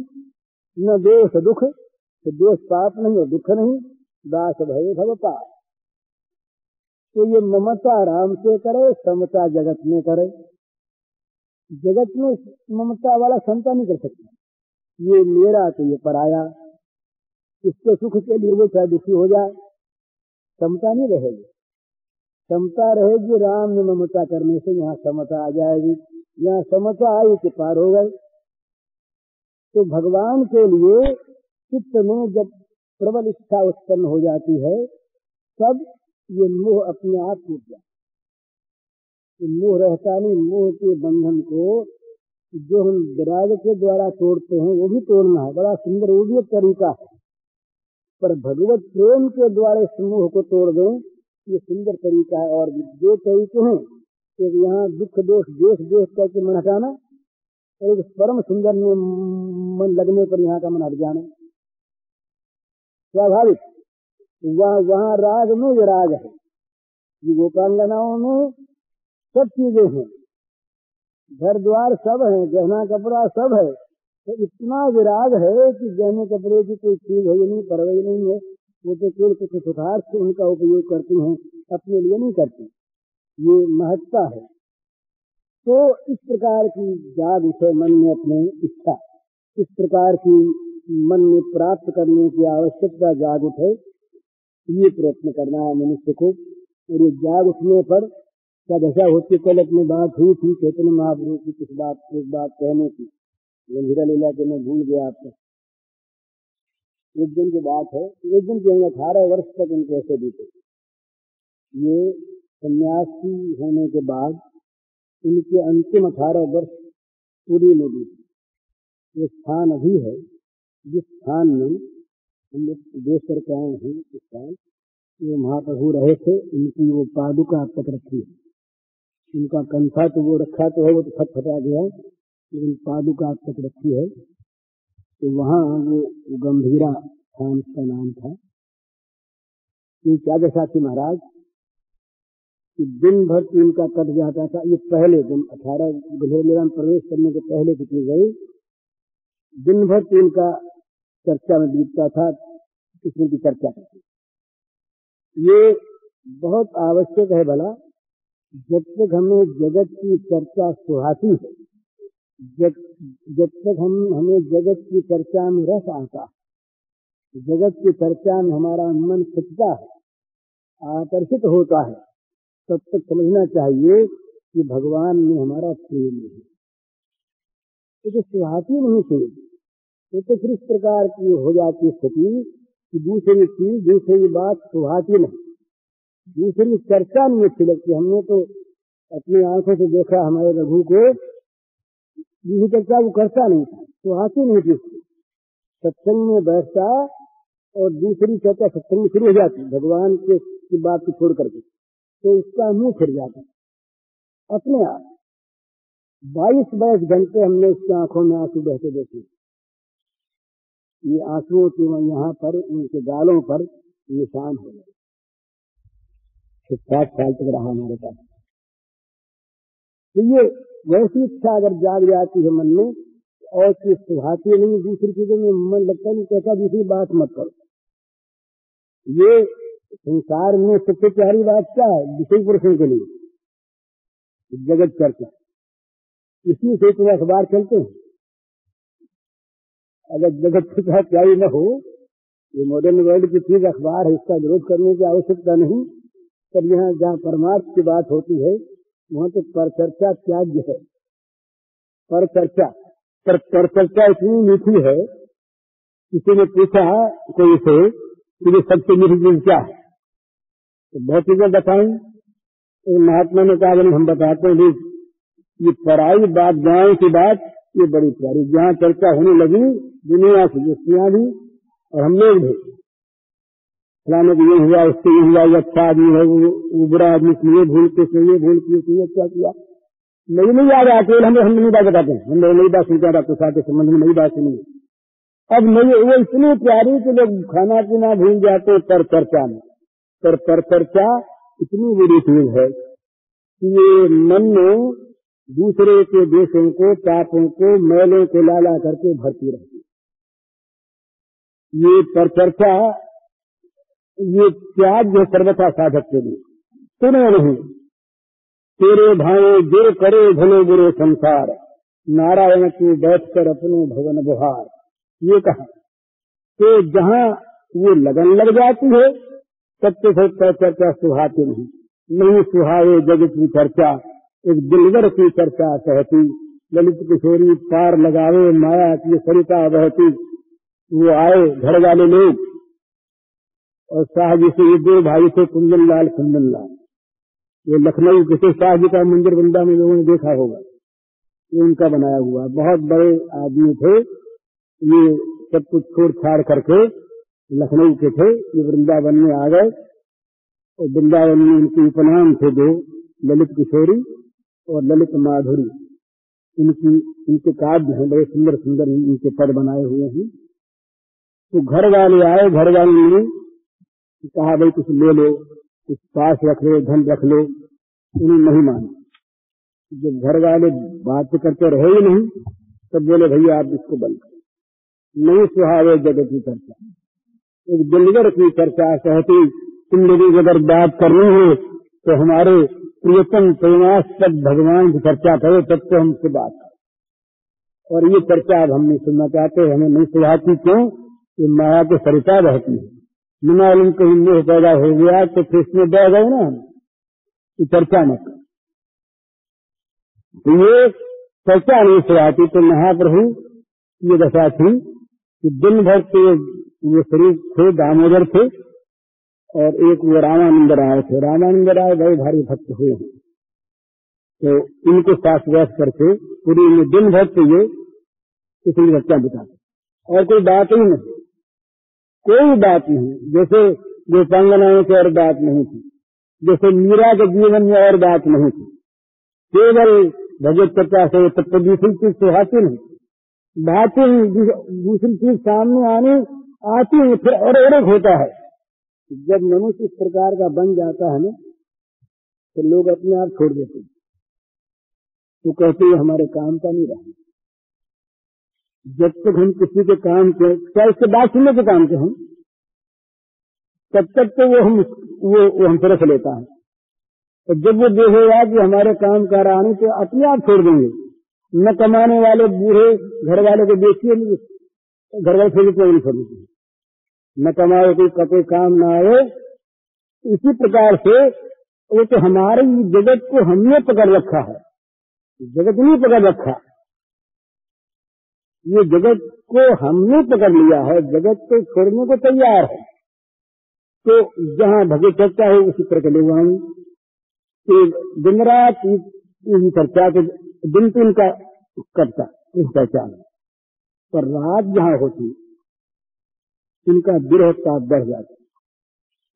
न दोष दुख, तो दोष पाप नहीं और दुख नहीं, दास भय भवता। तो ये ममता राम से करे, समता जगत में करे। जगत में ममता वाला समता नहीं कर सकता, ये मेरा तो ये पराया, इसके सुख के लिए वो चाहे दुखी हो जाए, समता नहीं रहेगी। समता रहेगी राम ने ममता करने से, यहाँ समता आ जाएगी। यहाँ समता आई कि पार हो गए। तो भगवान के लिए चित्त में जब प्रबल इच्छा उत्पन्न हो जाती है, तब ये मोह अपने आप टूट जाता है। मोह रहता नहीं, मोह के बंधन को जो हम विराग के द्वारा तोड़ते हैं, वो भी तोड़ना है, बड़ा सुंदर, वो भी एक तरीका है। पर भगवत प्रेम के द्वारा इस मोह को तोड़ दें, ये सुंदर तरीका है। और दो तरीके हैं, एक यहाँ दुख दोष देश देश करके मन हटाना, और एक परम सुंदर में मन लगने पर यहाँ का मन हट जाना। स्वाभाविक वहाँ राग में विराग है, ये गोपांगनाओं में सब चीजें हैं, घर द्वार सब है, गहना कपड़ा सब है, तो इतना विराग है कि गहने कपड़े की कोई चीज है नहीं, परवाही नहीं है। वो तो केवल कुछ सुधार से उनका उपयोग करती हैं, अपने लिए नहीं करती, ये महत्ता है। तो इस प्रकार की जाग उठे मन में अपने इच्छा, इस प्रकार की मन में प्राप्त करने की आवश्यकता जाग उठे, ये प्रयत्न करना है मनुष्य को। और ये जाग उठने पर क्या दशा होती, कल अपनी बात हुई थी चैतन्य महाप्रभु की कुछ बात, एक बात कहने की, गंभीरा लीला के मैं भूल गया आपको। एक दिन की बात है, एक दिन के 18 वर्ष तक इनके ऐसे बीते। ये सन्यासी होने के बाद इनके अंतिम 18 वर्ष पूरी नदी, ये स्थान अभी है, जिस स्थान में हम लोग देश करके आए हैं इस साल, ये महाप्रभु रहे थे, इनकी वो पादुका अब तक रखी है। इनका कंठा तो वो रखा तो है, वो तो फटफटा गया, लेकिन पादुका अब तक रखी है। तो वहाँ वो गंभीरा स्थान का नाम था। ये क्या दशा थी महाराज कि दिन भर इनका कट जाता था। ये पहले जब 18 गधेलेरा में प्रवेश करने के पहले की गई, दिन भर इनका चर्चा में बीतता था, किसी की चर्चा करती। ये बहुत आवश्यक है भला, जब तक हमें जगत की चर्चा सुहाती है, जब तक हमें जगत की चर्चा में रस आता है, जगत की चर्चा में हमारा मन खिंचता है, आकर्षित होता है, तब तक समझना चाहिए कि भगवान में हमारा प्रेम नहीं। ये तो सुहाती नहीं थे, ये तो फिर इस प्रकार की हो जाती स्थिति कि दूसरी चीज, दूसरी बात सुहाती नहीं, दूसरी चर्चा नहीं अच्छी लगती। हमने तो अपनी आंखों से देखा हमारे रघु को, दूसरी चर्चा वो करता नहीं था, सुहाती नहीं थी उसकी। सत्संग में बैठता और दूसरी चर्चा सत्संग में शुरू हो जाती, भगवान की बात को छोड़ करके, तो उसका मुंह फिर जाता अपने आप। 22 घंटे हमने उसकी आंखों में आंसू बहते देखे। ये आंसुओं के यहाँ पर, उनके गालों पर निशान हो गए। 60 साल तक रहा हमारे पास। तो ये वैसी इच्छा अगर जाग जाती है मन में, और चीज सुहाती नहीं, दूसरी चीजों में मन लगता नहीं, कहता दूसरी बात मत करो। ये संसार में सबसे प्यारी बात क्या है विषय पुरुषों के लिए? जगत चर्चा। इसी से तो अखबार चलते हैं। अगर जगत चर्चा प्यारी न हो, ये मॉडर्न वर्ल्ड की चीज अखबार है, इसका विरोध करने की आवश्यकता नहीं। पर यहाँ जहाँ परमार्थ की बात होती है, वहाँ तो परचर्चा त्याज्य है। परचर्चा इतनी मीठी है, किसी ने पूछा कोई से कि ये सबसे मीठी चीज क्या है, तो बहुत चीजें बताई। महात्मा ने कहा हम बताते हैं, ये पराई बात, गाँव की बात, ये बड़ी प्यारी। जहाँ चर्चा होने लगी दुनिया की, युक्तियां भी और हम लोग भी, फलाने को ये हुआ, उससे ये हुआ, ये अच्छा आदमी है, वो बुरा आदमी, ये भूल के ये भूल की, ये क्या किया, नहीं याद आती। हम नई बात बताते हैं, हम लोग नई बात सुनते हैं, कुछ आके संबंध में नई बात सुनी। अब नहीं, वो इतनी प्यारी कि लोग खाना पीना भूल जाते पर चर्चा में। पर चर्चा इतनी बड़ी चीज है कि ये मन में दूसरे के देशों को, पापों को, मैलों को लाला करके भरती रहती। ये पर चर्चा, ये त्याग है सर्वथा साधक के लिए। सुनो नहीं तेरे भाई जो करे भले बुरे संसार, नारायण तू बैठ कर अपने भवन बुहार। ये कहा तो जहाँ वो लगन लग जाती है, तब तो फिर चर्चा सुहाती नहीं सुहावे जगत की चर्चा, एक दिलवर की चर्चा सहती। ललित किशोरी पार लगावे माया की सरिता बहती। वो आए घर वाले लोग और शाह जी से, ये 2 भाई थे कुंदन लाल, ये लखनऊ किसी शाह जी का मंदिर वृंदा में लोगों ने देखा होगा, ये उनका बनाया हुआ, बहुत बड़े आदमी थे। ये सब कुछ छोड़ छाड़ करके लखनऊ के थे, ये वृंदावन में आ गए और वृंदावन में इनके उपनाम थे 2, ललित किशोरी और ललित माधुरी। इनके काव्य हैं, बड़े सुंदर सुंदर इनके पद बनाए हुए हैं। तो घर वाले आए, घर वाले ने कहा भाई कुछ ले लो, कुछ पास रख लो, धन रख लो। उन्हें नहीं माना। जब घर वाले बात करते रहे ही नहीं, तब बोले भैया आप इसको बंद करो। नहीं सुहावे जगत की चर्चा, एक दिलवर की चर्चा सहती। तुम लोगों अगर बात करनी हो तो हमारे प्रियतम प्रेमास्पद भगवान की चर्चा करो, तब तो हमसे बात करो। और ये चर्चा अब हम नहीं सुनना चाहते, हमें नहीं सुहाती। क्यों? ये माया के सरिता बहती है। मालूम कहीं मोह पैदा हो गया तो फिर इसमें बह गए ना, ये चर्चा मत कर। तो ये चर्चा नहीं सुहाती। तो महाप्रभु ये दशा थी कि दिन भर के ये शरीर थे, दामोदर थे, और एक वो रामानंद राय थे। रामानंद राय बड़े भारी भक्त हुए हैं। तो इनको साथ बैठ करके पूरी दिन भर से ये इसलिए चर्चा बिताते। और कोई बात ही नहीं, कोई बात नहीं। जैसे गोपांगनाओं की और बात नहीं थी, जैसे मीरा के जीवन में और बात नहीं थी, केवल भगवत चर्चा से तब तो दूसरी चीज तो हासिल है, बातें दूसरी चीज सामने आती है, फिर और एक होता है। जब मनुष्य इस प्रकार का बन जाता है ना, तो लोग अपने आप छोड़ देते हैं, तो कहते हैं हमारे काम का नहीं रहा। जब तक हम किसी के काम के, क्या इसके बात सुनने के काम के हम, तब तक तो वो हमसे रख लेता है। तो जब वो देखेगा कि हमारे काम का रहा नहीं, तो अपने आप छोड़ देंगे। न कमाने वाले बूढ़े घर वाले को देखिए, घर वाले छोड़ नहीं छोड़ते, न कमाए कोई काम ना आए। इसी प्रकार से वो तो हमारे जगत को हमने पकड़ रखा है, जगत नहीं पकड़ रखा, ये जगत को हमने पकड़ लिया है, जगत को छोड़ने को तैयार है। तो जहाँ भगवत चर्चा है उसी तरह ले वहां दिन रात चर्चा के दिन तो इनका करता इस पहचान, पर रात जहाँ होती इनका विरह ताप बढ़ जाता।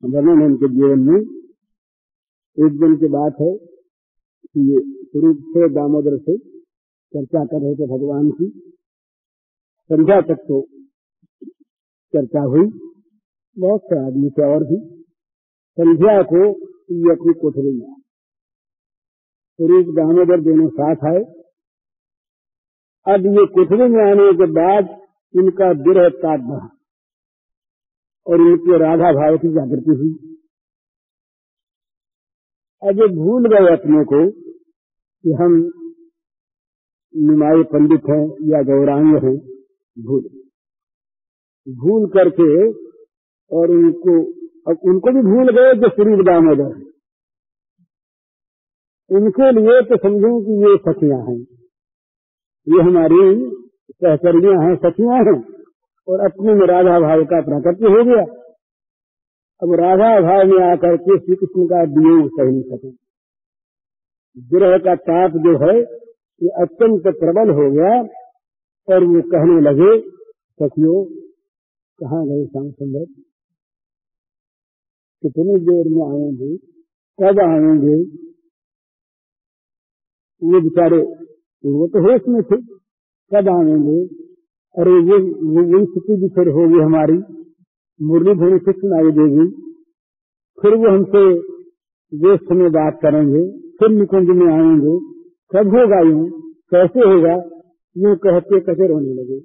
वर्णन इनके जीवन में एक दिन की बात है कि ये स्वरूप से दामोदर से चर्चा कर रहे थे भगवान की। संध्या तक तो चर्चा हुई, बहुत से आदमी थे और भी। संध्या को ये अपनी कोठरी में स्वरूप दामोदर दोनों साथ आए। अब ये कोठरी में आने के बाद इनका विरह ताप बढ़ा और इनकी राधा भाव की जागृति हुई। अब ये भूल गए अपने को कि हम निमाई पंडित हैं या गौरांग हैं, भूल करके, और उनको भी भूल गए जो स्वरूप दामोदर है। उनके लिए तो समझो कि ये सखियां हैं, ये हमारी सहचर्यां हैं, सखियां हैं, और अपने में राधा भाव का प्राकट्य हो गया। अब राधा भाव में आकर के श्री कृष्ण का वियोग सह नहीं सके। विरह का ताप जो है ये अत्यंत प्रबल हो गया और वो कहने लगे, सखियों कहाँ गए श्याम सुंदर, कितनी देर में आएंगे, कब आएंगे। वो बेचारे वो तो होश में थे, कब आएंगे। अरे वो स्थिति भी फिर होगी हमारी, मुरली ध्वनि से सुनाई देगी, फिर वो हमसे व्यस्त में बात करेंगे, फिर निकुंज में आएंगे, कब होगा यूं, कैसे होगा, यूं कहते कहते रोने लगे।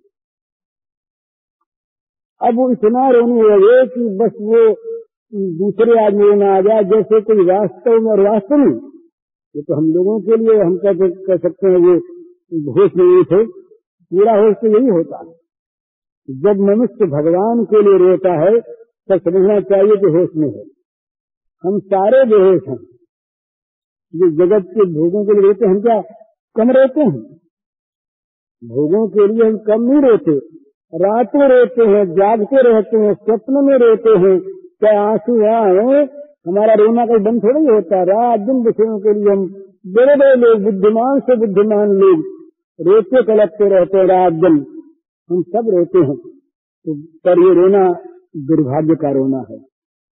अब वो इतना रोने लगे कि बस वो दूसरे आदमी में आ जाए, जैसे कोई वास्तव में, और वास्तव में ये तो हम लोगों के लिए हम कह सकते हैं वो होश नहीं थे, पूरा होश तो यही होता है। जब मनुष्य भगवान के लिए रोता है तब समझना चाहिए कि होश में है। हम सारे बेहोश हैं, जो जगत के भोगों के लिए रोते हैं, हम क्या कम रोते हैं? भोगों के लिए हम कम नहीं रोते, रातों रोते हैं, जागते रहते हैं, स्वप्न में रोते हैं। क्या आंसू आए, हमारा रोना कोई बंद थोड़ा ही होता है। रात दिन विषयों के लिए हम बड़े बड़े लोग, बुद्धिमान से बुद्धिमान लोग रोते कलपते रहते हैं रात दिन, हम सब रोते हैं। तो पर ये रोना दुर्भाग्य का रोना है,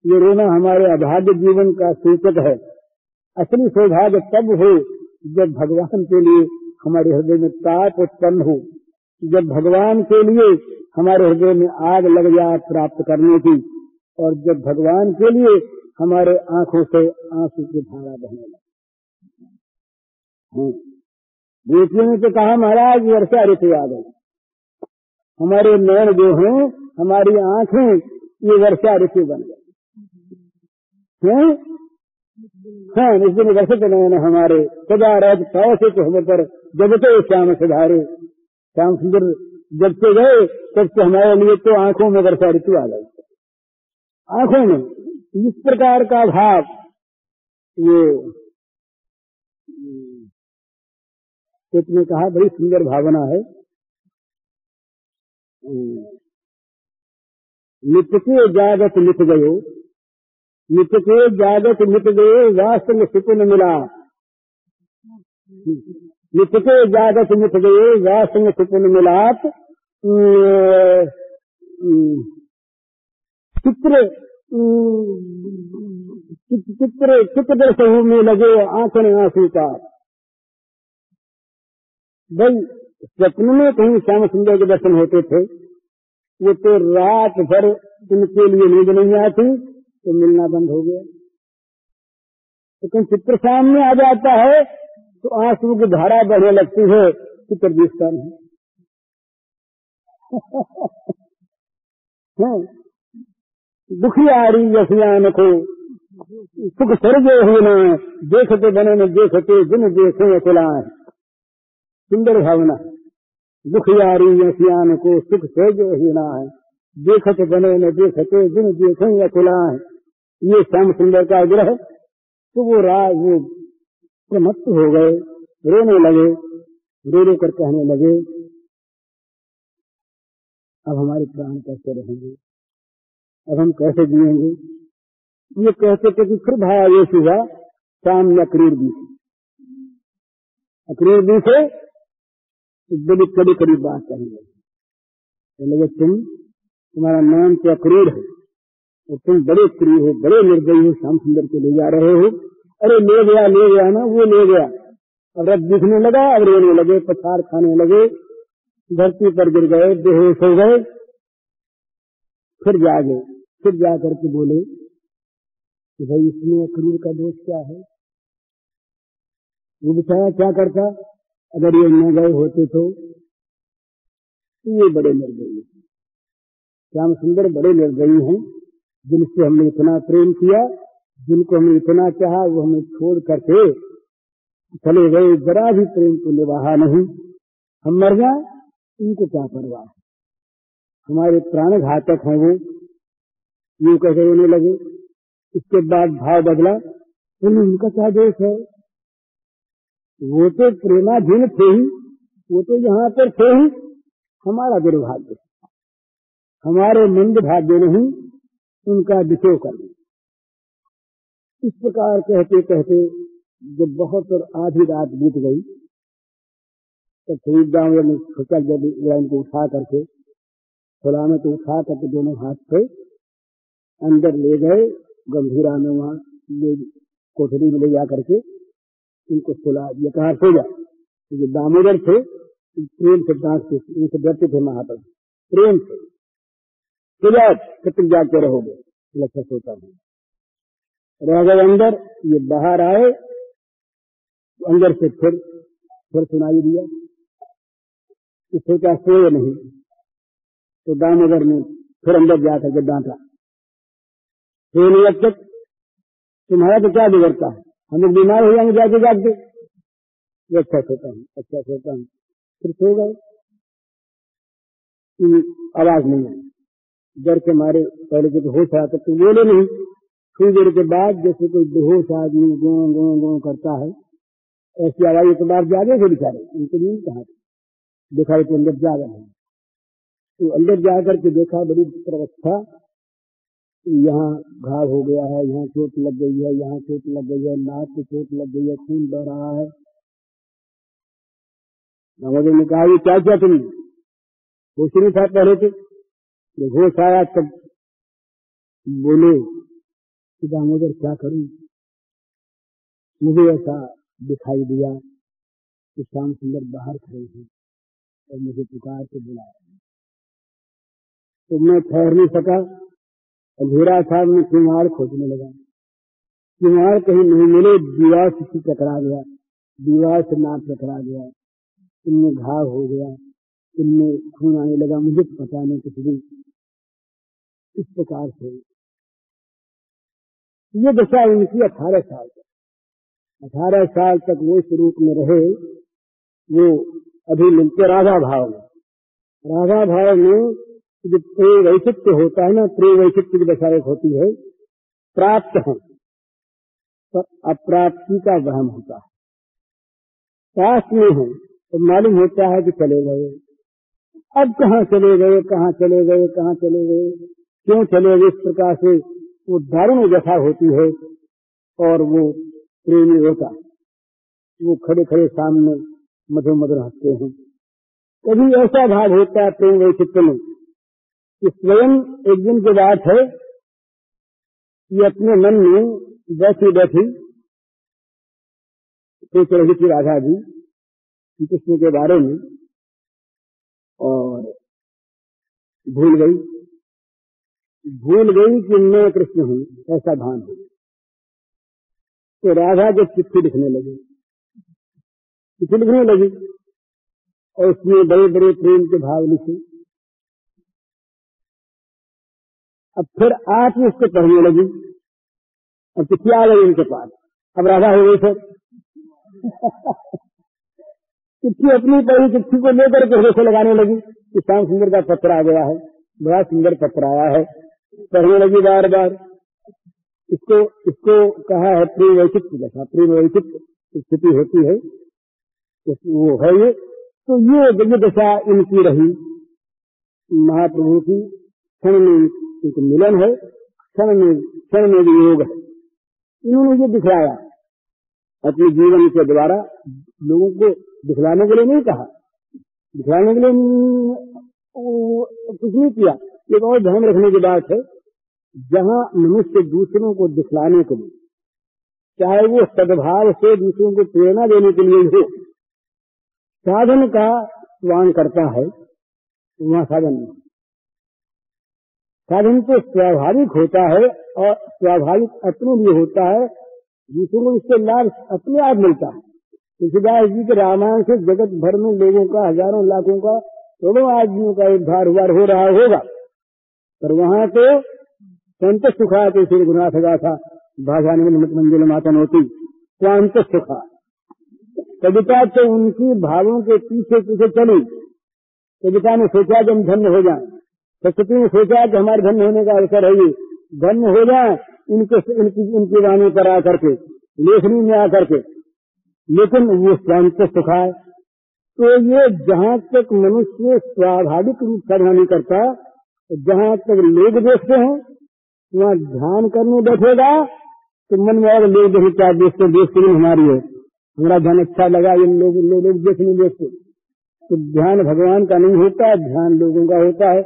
ये रोना हमारे अभाग्य जीवन का सूचक है। असली सौभाग्य तब हो जब भगवान के लिए हमारे हृदय में ताप उत्पन्न हो, जब भगवान के लिए हमारे हृदय में आग लग जाए प्राप्त करने की, और जब भगवान के लिए हमारे आंखों से आंसू की धारा बहने लगे। बेटियों ने तो कहा महाराज वर्षा ऋतु आ गई, हमारे नयन जो हैं, हमारी आंखें, ये वर्षा ऋतु बन गई। हाँ, इस दिन वर्षित नयन हमारे सदा रज पैसे तो हम पर जब तो श्याम सुधारे। श्याम सुंदर जब से गए तब से हमारे लिए तो आंखों में वर्षा ऋतु आ गई, आंखों में। इस प्रकार का भाव ये ने कहा बड़ी सुंदर भावना है। नित्य के जागत मिट गयो, नित्य के जागत मिट गयो, वास्तव सुकुन मिला। नित्य के जागत मिट गयो, वास्तव सुकुन मिलात, चित्र सहू में लगे आंखों आंसू का। भाई स्वप्न में कहीं श्याम सुंदर के दर्शन होते थे, वो तो रात भर उनके लिए नींद नहीं आती, तो मिलना बंद हो गया। लेकिन चित्र सामने आ जाता है तो आंसू की धारा बढ़ने लगती है, चित्र दिखता नहीं। दुखियारी यसियान को सुख सर्जे होना, देखते बने न देखते जिन देखे अकुलाए। सुंदर भावना। दुखियारी यसियान को सुख सर्जे होना है, देखते बने न देखते जिन देखे अकुलाए। ये श्याम सुंदर का आग्रह। तो वो प्रमत्त हो गए, रोने लगे, रो रो कर कहने लगे, अब हमारे प्राण कैसे रहेंगे, अब हम कैसे जिएंगे। ये कहते थे कि फिर भाया ये हुआ शाम में अक्रीर दी से बड़ी कड़ी कड़ी बात करने लगे। तुम्हारा नाम तो अक्रीर है और तुम बड़े क्रूर हो, बड़े निर्दयी हो, श्याम सुंदर को ले जा रहे हो। अरे ले गया ना, वो ले गया। अब रब दिखने लगा, अब रोने लगे, पछाड़ खाने लगे, धरती पर गिर गए, बेहोश हो गए। फिर जागे, फिर जा करके बोले कि भाई इसमें अक्रूर का दोष क्या है। वो बेचारा क्या करता, अगर ये न गए होते तो ये बड़े निर्दयी। श्याम सुंदर बड़े निर्दयी हैं, जिनसे हमने इतना प्रेम किया, जिनको हमने इतना चाहा, वो हमें छोड़ करके चले गए, जरा भी प्रेम को निभाया नहीं। हम मर जाए इनको क्या परवाह है, हमारे प्राण घातक हैं वो। यूं कैसे रोने लगे। इसके बाद भाव बदला, उनका क्या दोष है, वो तो प्रेमाधीन थे ही, वो तो यहाँ पर थे ही, हमारा दुर्भाग्य, हमारे मंद भाग्य नहीं, उनका विषय कर दिया। इस प्रकार कहते कहते जब बहुत और आधी रात बीत गई, तो शहीद गांव में सोचा जब इनको उठा करके खुला में तो उठा करके दोनों हाथ पे अंदर ले गए, गंभीरा में वहां कोठरी में ले जा करके इनको सुला दिया, कहा सो जा। ये दामोदर थे, प्रेम से डांटते, इनसे डरते थे महात्मा, प्रेम से सो जाओ, तब जाके रहोगे। लक्ष्य सोता हूँ रह गए अंदर। ये बाहर आए, अंदर से फिर सुनाई दिया, सोचा सोए नहीं, तो दामोदर ने फिर अंदर जाकर के डांटा, सोए नहीं अब तक, तुम्हारा तो क्या बिगड़ता है, हम लोग बीमार हो जाएंगे जाके जाके। अच्छा सोता हूँ, अच्छा सोता हूँ। फिर सो गए, आवाज नहीं आई, डर के मारे। पहले जब होश आया तब तो बोले नहीं, थोड़ी देर के बाद जैसे कोई बेहोश आदमी गो गो गो करता है, ऐसी आवाज। एक बार जागे थे बेचारे, उनके नींद कहाँ थी, देखा तो अंदर जा रहे हैं। तो अंदर जाकर के देखा, बड़ी अवस्था, यहाँ घाव हो गया है, यहाँ चोट लग गई है, यहाँ चोट लग गई है, नाक को चोट लग गई है, खून बह रहा है। दामोदर ने कहा ये क्या किया तुमने, होश नहीं था पहले तो। जब होश आया तब बोले कि दामोदर क्या करूं, मुझे ऐसा दिखाई दिया कि श्याम सुंदर बाहर खड़े हैं और मुझे पुकार के बुला रहे हैं। तो मैं ठहर नहीं सका, अंधेरा था, मैं किवाड़ खोजने लगा, किवाड़ कहीं नहीं मिले, दीवार से टकरा गया, दीवार से नाक टकरा गया, इनमें घाव हो गया, इनमें खून आने लगा, मुझे पता नहीं कुछ भी। इस प्रकार से ये दशा उनकी 18 साल तक, 18 साल तक वो स्वरूप में रहे। वो अभी मिलते राधा भाव में, राधा भाव में जो त्रैवैचित्य होता है ना, त्रैवैचित्य की दशा एक होती है, प्राप्त है पर अप्राप्ति का वहम होता है। पास में है तो मालूम होता है कि चले गए, अब कहाँ चले गए, कहाँ चले गए, कहाँ चले गए, क्यों चले गए। इस प्रकार से वो दारुण दशा होती है। और वो प्रेमी होता, वो खड़े खड़े सामने मधुर मधुर हंसते हैं, कभी ऐसा भाव होता है प्रेम वैचित्र में कि स्वयं एक दिन की बात है कि अपने मन में बैठी बैठी सोच रही थी राधा जी कृष्ण के बारे में और भूल गई कि मैं कृष्ण हूँ, ऐसा भान हो। तो राधा जब चिट्ठी लिखने लगी और उसमें बड़े बड़े प्रेम के भाव लिखे, अब फिर आप उसको पढ़ने लगी और चिट्ठी आ गई उनके पास। अब राधा हो गई सर चिट्ठी अपनी पढ़ी, चिट्ठी को लेकर के हृदय से लगाने लगी कि श्याम सुंदर का पत्र आ गया है, बड़ा सुंदर पत्र आया है। पढ़ने लगी बार बार। इसको कहा है प्रेम वैचित्र, जैसा प्रेम वैचित्र स्थिति होती है वो है ये। तो ये जब दशा इनकी रही महाप्रभु की, क्षण में इनका मिलन है, क्षण में वियोग है। इन्होंने ये दिखलाया अपने जीवन के द्वारा, लोगों को दिखलाने के लिए नहीं कहा, दिखलाने के लिए कुछ नहीं किया। एक और ध्यान रखने की बात है, जहाँ मनुष्य दूसरों को दिखलाने के लिए, चाहे वो सद्भाव से दूसरों को प्रेरणा देने के लिए हो, साधन का स्वांग करता है, वहाँ साधन नहीं। साधन तो स्वाभाविक होता है और स्वाभाविक अपने लिए होता है, दूसरों को इससे लाभ अपने आप मिलता है। तुलसीदास जी के रामायण से जगत भर में लोगों का, हजारों लाखों का, करोड़ों आदमियों का उद्धार हो रहा होगा, पर वहाँ तो संत सुखा तो श्री गुरुनाथ गाथा भाषा में मंजिल मातन होती स्वांत सुखा। कविता तो उनकी भावों के पीछे पीछे चली। कविता ने सोचा कि हम धन्य हो जाएं, सरस्वती ने सोचा कि हमारे धन्य होने का अवसर है, ये धन्य हो जाए इनकी वाणी पर आकर के, लेखनी में आकर के, लेकिन वो स्वांत सुखा है। तो ये जहाँ तक मनुष्य स्वाभाविक रूप साधना नहीं करता, जहाँ तक लोग देखते हैं वहाँ ध्यान करने बैठेगा तो मन में आएगा लोग देखे क्या देखते, देखते ही हमारी है, हमारा ध्यान अच्छा लगा, ये लोग देखने देखते। तो ध्यान भगवान का नहीं होता, ध्यान लोगों का होता है।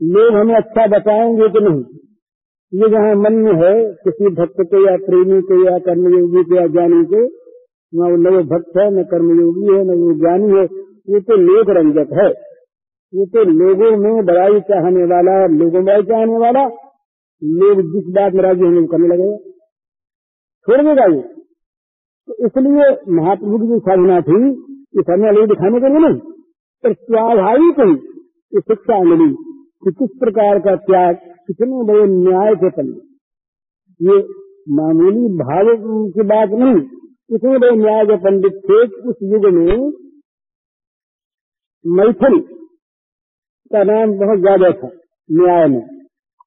लोग हमें अच्छा बताएंगे कि नहीं, ये जहाँ मन में है किसी भक्त के या प्रेमी के या कर्मयोगी के या ज्ञानी के, न वो भक्त है, न कर्मयोगी है, न वो ज्ञानी है, ये तो लोक रंजक है। ये तो लोगों में बड़ाई चाहने वाला, लोगों में चाहने वाला, लोग जिस बात में राजी होंगे करने लगेगा, छोड़ देगा ये। तो इसलिए महाप्रभु की जो साधना थी, ये साधना लोग दिखाने के लिए नहीं, पर स्वाभाविक ही शिक्षा मिली कि किस प्रकार का त्याग, कितने बड़े न्याय के तले, ये मामूली भाव की बात नहीं, कितने बड़े न्याय के पंडित थे। उस युग में मैथिल का नाम बहुत ज्यादा था न्याय में,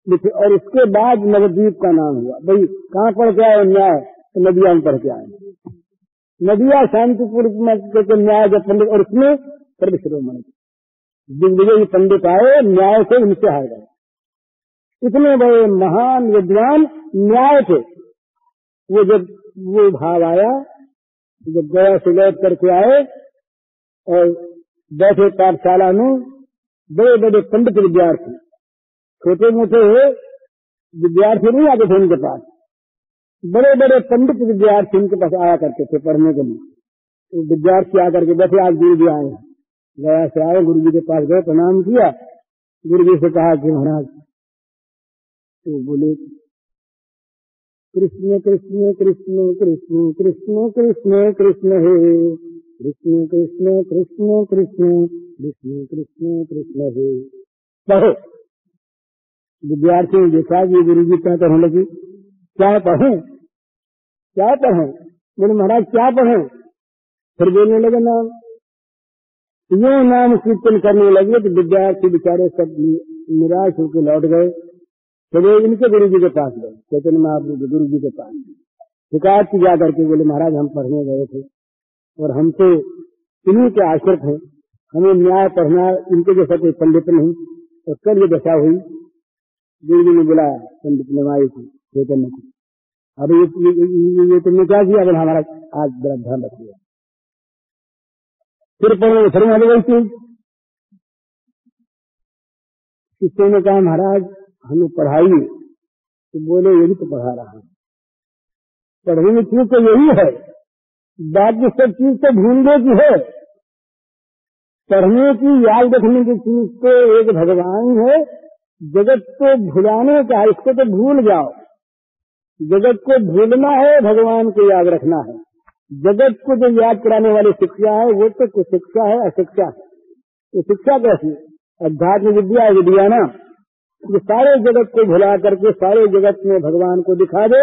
और उसके बाद नवद्वीप का नाम हुआ। भाई कहाँ पढ़ के आए न्याय, तो नदिया में पढ़ के आए, नदिया शांतिपुर के न्याय के पंडित, और उसमें सर्वश्रोमणि दिग्विजय पंडित आए, न्याय से इनसे हार गए। इतने बड़े महान विद्वान न्याय थे। वो जब वो भाव आया, जब गया से लौट करके आए और बैठे पाठशाला में, बड़े बड़े पंडित विद्यार्थी, छोटे मोटे विद्यार्थी नहीं आते थे उनके पास, बड़े बड़े पंडित विद्यार्थी उनके पास आया करते थे पढ़ने के लिए। तो विद्यार्थी आकर के बैठे, आज गुरु जी आए, गया से आए, गुरु जी के पास गए, प्रणाम किया, गुरु जी से कहा कि महाराज, तो बोले कृष्ण कृष्ण कृष्ण कृष्ण कृष्ण कृष्ण कृष्ण हे कृष्ण कृष्ण कृष्ण कृष्ण कृष्ण कृष्ण कृष्ण हे। कहो विद्यार्थी ने देखा कि गुरु जी क्या कहने लगी, क्या पढ़ें क्या पढ़ें, बोले महाराज क्या पढ़ें। फिर बोलने लगे नाम, यो नाम कीर्तन करने लगे तो विद्यार्थी बेचारे सब निराश होकर लौट गए। चले इनके गुरु जी के पास गए, चैतन्य महाप्रभु के गुरु जी के पास शिकायत की जा करके, बोले महाराज हम पढ़ने गए थे और हम तो इन्हीं के आश्रित हैं, हमें न्याय पढ़ना, इनके जैसा कोई पंडित नहीं, और कल ये दशा हुई। गुरु जी ने बुलाया पंडित नवाई को, चैतन्य को, अरे ये तुमने क्या किया। बोला हमारा आज बड़ा ध्यान रखिएगा, फिर पढ़ो फिर वही चीज, किसी ने कहा महाराज हमें पढ़ाइए, तो बोले यही तो पढ़ा रहा हूँ। पढ़ने में चीज तो यही है, बाकी सब चीज तो भूलने की है। पढ़ने की याद रखने की चीज तो एक भगवान है, जगत को भुलाने का इसको तो भूल जाओ। जगत को भूलना है, भगवान को याद रखना है। जगत को जो याद कराने वाली शिक्षा है वो तो कुशिक्षा है, अशिक्षा है। ये शिक्षा कैसी? अध्यात्म विद्या विद्या ना, जो सारे जगत को भुला करके सारे जगत में भगवान को दिखा दे,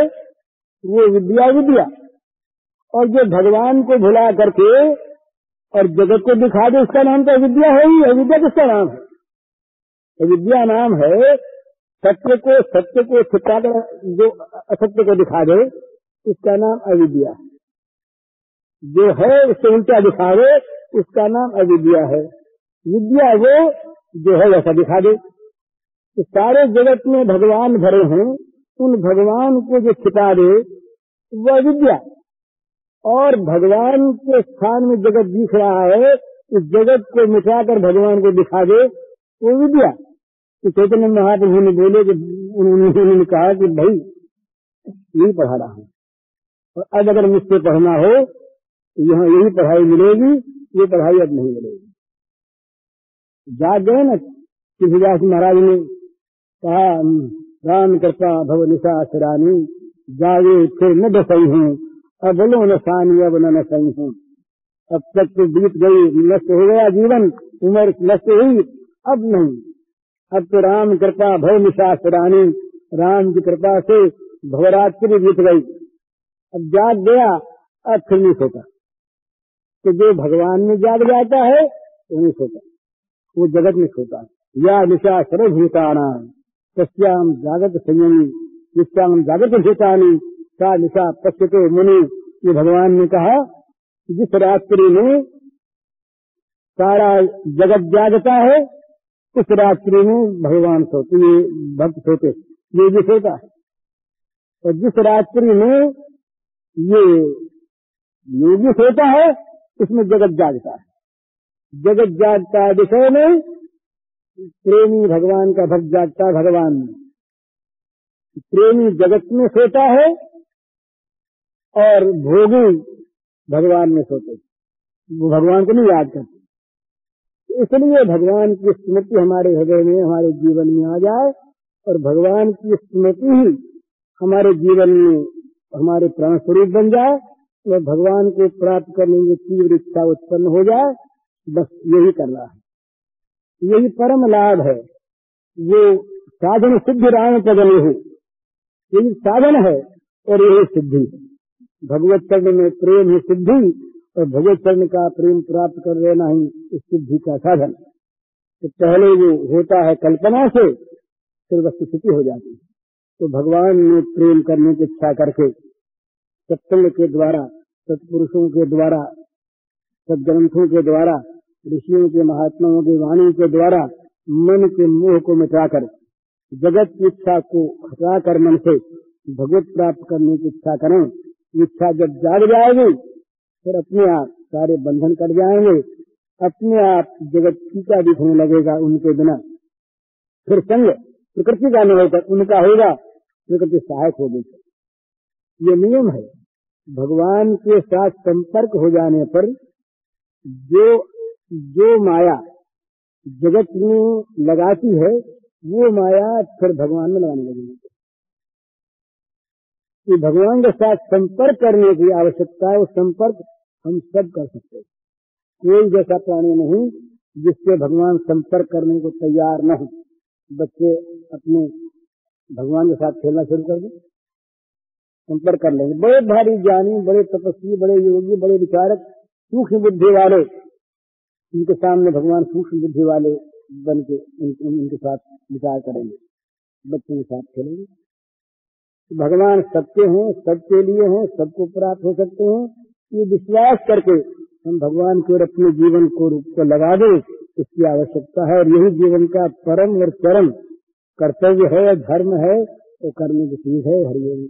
वो विद्या विद्या। और जो भगवान को भुला करके और जगत को दिखा दे, उसका नाम तो अविद्या है ही। अविद्या किसका नाम है? अविद्या नाम है सत्य को छिपाकर जो असत्य को दिखा दे, उसका नाम अविद्या है। जो है उससे उल्टा दिखा दे, उसका नाम अविद्या है। विद्या वो जो है वैसा दिखा दे। तो सारे जगत में भगवान भरे हैं, उन भगवान को जो छिपा दे वह विद्या। और भगवान के स्थान में जगत दिख रहा है, इस जगत को मिटाकर भगवान को दिखा दे वो विद्या। तो चैतन्य महाप्रभु ने बोले कि उन्होंने कहा कि भाई यही पढ़ा रहा हूँ, और अब अगर मुझसे पढ़ना हो तो यहाँ यही पढ़ाई मिलेगी, ये पढ़ाई अब नहीं मिलेगी। जाग गए ना तुलसीदास महाराज ने कहा, राम कृपा भव निशा सरानी, जागे फिर न दसई हूँ, अब बोलो न सानी अब न सही हूँ। अब तक तो बीत गई, नष्ट हो गया जीवन, उम्र नष्ट हुई, अब नहीं। अब तो राम कृपा भव निशा सरानी, राम की कृपा से भवरात्रि बीत गई, अब जाग गया, अब फिर नहीं सोता। तो जो भगवान में जाग जाता है वो नहीं सोता, वो जगत में सोता है। या निशा सर्वभूतानां तस्याम जागत संयमी, निश्चाम जागत भूतानि सा निशा पश्यते मुनि। ये भगवान ने कहा जिस रात्रि में सारा जगत जागता है, उस रात्रि में भगवान सोते, ये भक्त सोते, ये भी सोता है। और जिस रात्रि में ये योगी सोता है, उसमें जगत जागता है। जगत जागता है विषय में, प्रेमी भगवान का भक्त जागता है भगवान में। प्रेमी जगत में सोता है और भोगी भगवान में सोते, वो भगवान को नहीं याद करते। इसलिए भगवान की स्मृति हमारे हृदय में, हमारे जीवन में आ जाए, और भगवान की स्मृति ही हमारे जीवन में हमारे प्राण स्वरूप बन जाए, और भगवान को प्राप्त करने की तीव्र इच्छा उत्पन्न हो जाए। बस यही करना है, यही परम लाभ है। वो साधन सिद्धि राम पदने हो, यही साधन है और यही सिद्धि। भगवत चरण में प्रेम ही सिद्धि, और भगवत चरण का प्रेम प्राप्त कर लेना ही इस सिद्धि का साधन। तो पहले वो होता है कल्पना से, फिर वस्तु स्थिति हो जाती है। तो भगवान ने प्रेम करने की इच्छा करके सत्संग के द्वारा, सत्पुरुषों के द्वारा, सद्ग्रंथों के द्वारा, ऋषियों के महात्माओं की वाणी के द्वारा मन के मोह को मिटाकर, जगत की इच्छा को हटाकर मन से भगवत प्राप्त करने की इच्छा करें। इच्छा जब जाग जाएगी, फिर अपने आप सारे बंधन कट जाएंगे, अपने आप जगत फीका दिखने लगेगा उनके बिना। फिर संग प्रकृति का अनुभव उनका होगा, प्रकृति सहायक होगी। ये नियम है। भगवान के साथ संपर्क हो जाने पर जो माया जगत में लगाती है, वो माया फिर भगवान में लगाने लगेगी। कि भगवान के साथ संपर्क करने की आवश्यकता है, वो संपर्क हम सब कर सकते हैं। कोई जैसा प्राणी नहीं जिससे भगवान संपर्क करने को तैयार न हो। बच्चे अपने भगवान के साथ खेलना शुरू कर दें, संपर्क कर लेंगे। बड़े भारी ज्ञानी, बड़े तपस्वी, बड़े योगी, बड़े विचारक, सूक्ष्म बुद्धि वाले, उनके सामने भगवान सूक्ष्म बुद्धि वाले बन के उनके साथ विचार करेंगे, बच्चों के साथ खेलेंगे। भगवान सबके हैं, सबके लिए हैं, सबको प्राप्त हो सकते हैं। ये विश्वास करके हम भगवान की ओर अपने जीवन को रूप को लगा दें, इसकी आवश्यकता है। और यही जीवन का परम और चरम कर्तव्य है, धर्म है, वो करने की चीज है। हरिओम।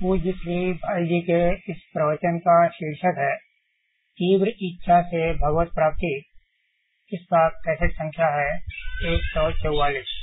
पूज्य श्री भाई जी के इस प्रवचन का शीर्षक है तीव्र इच्छा से भगवत प्राप्ति, इसका कैसेट संख्या है 144।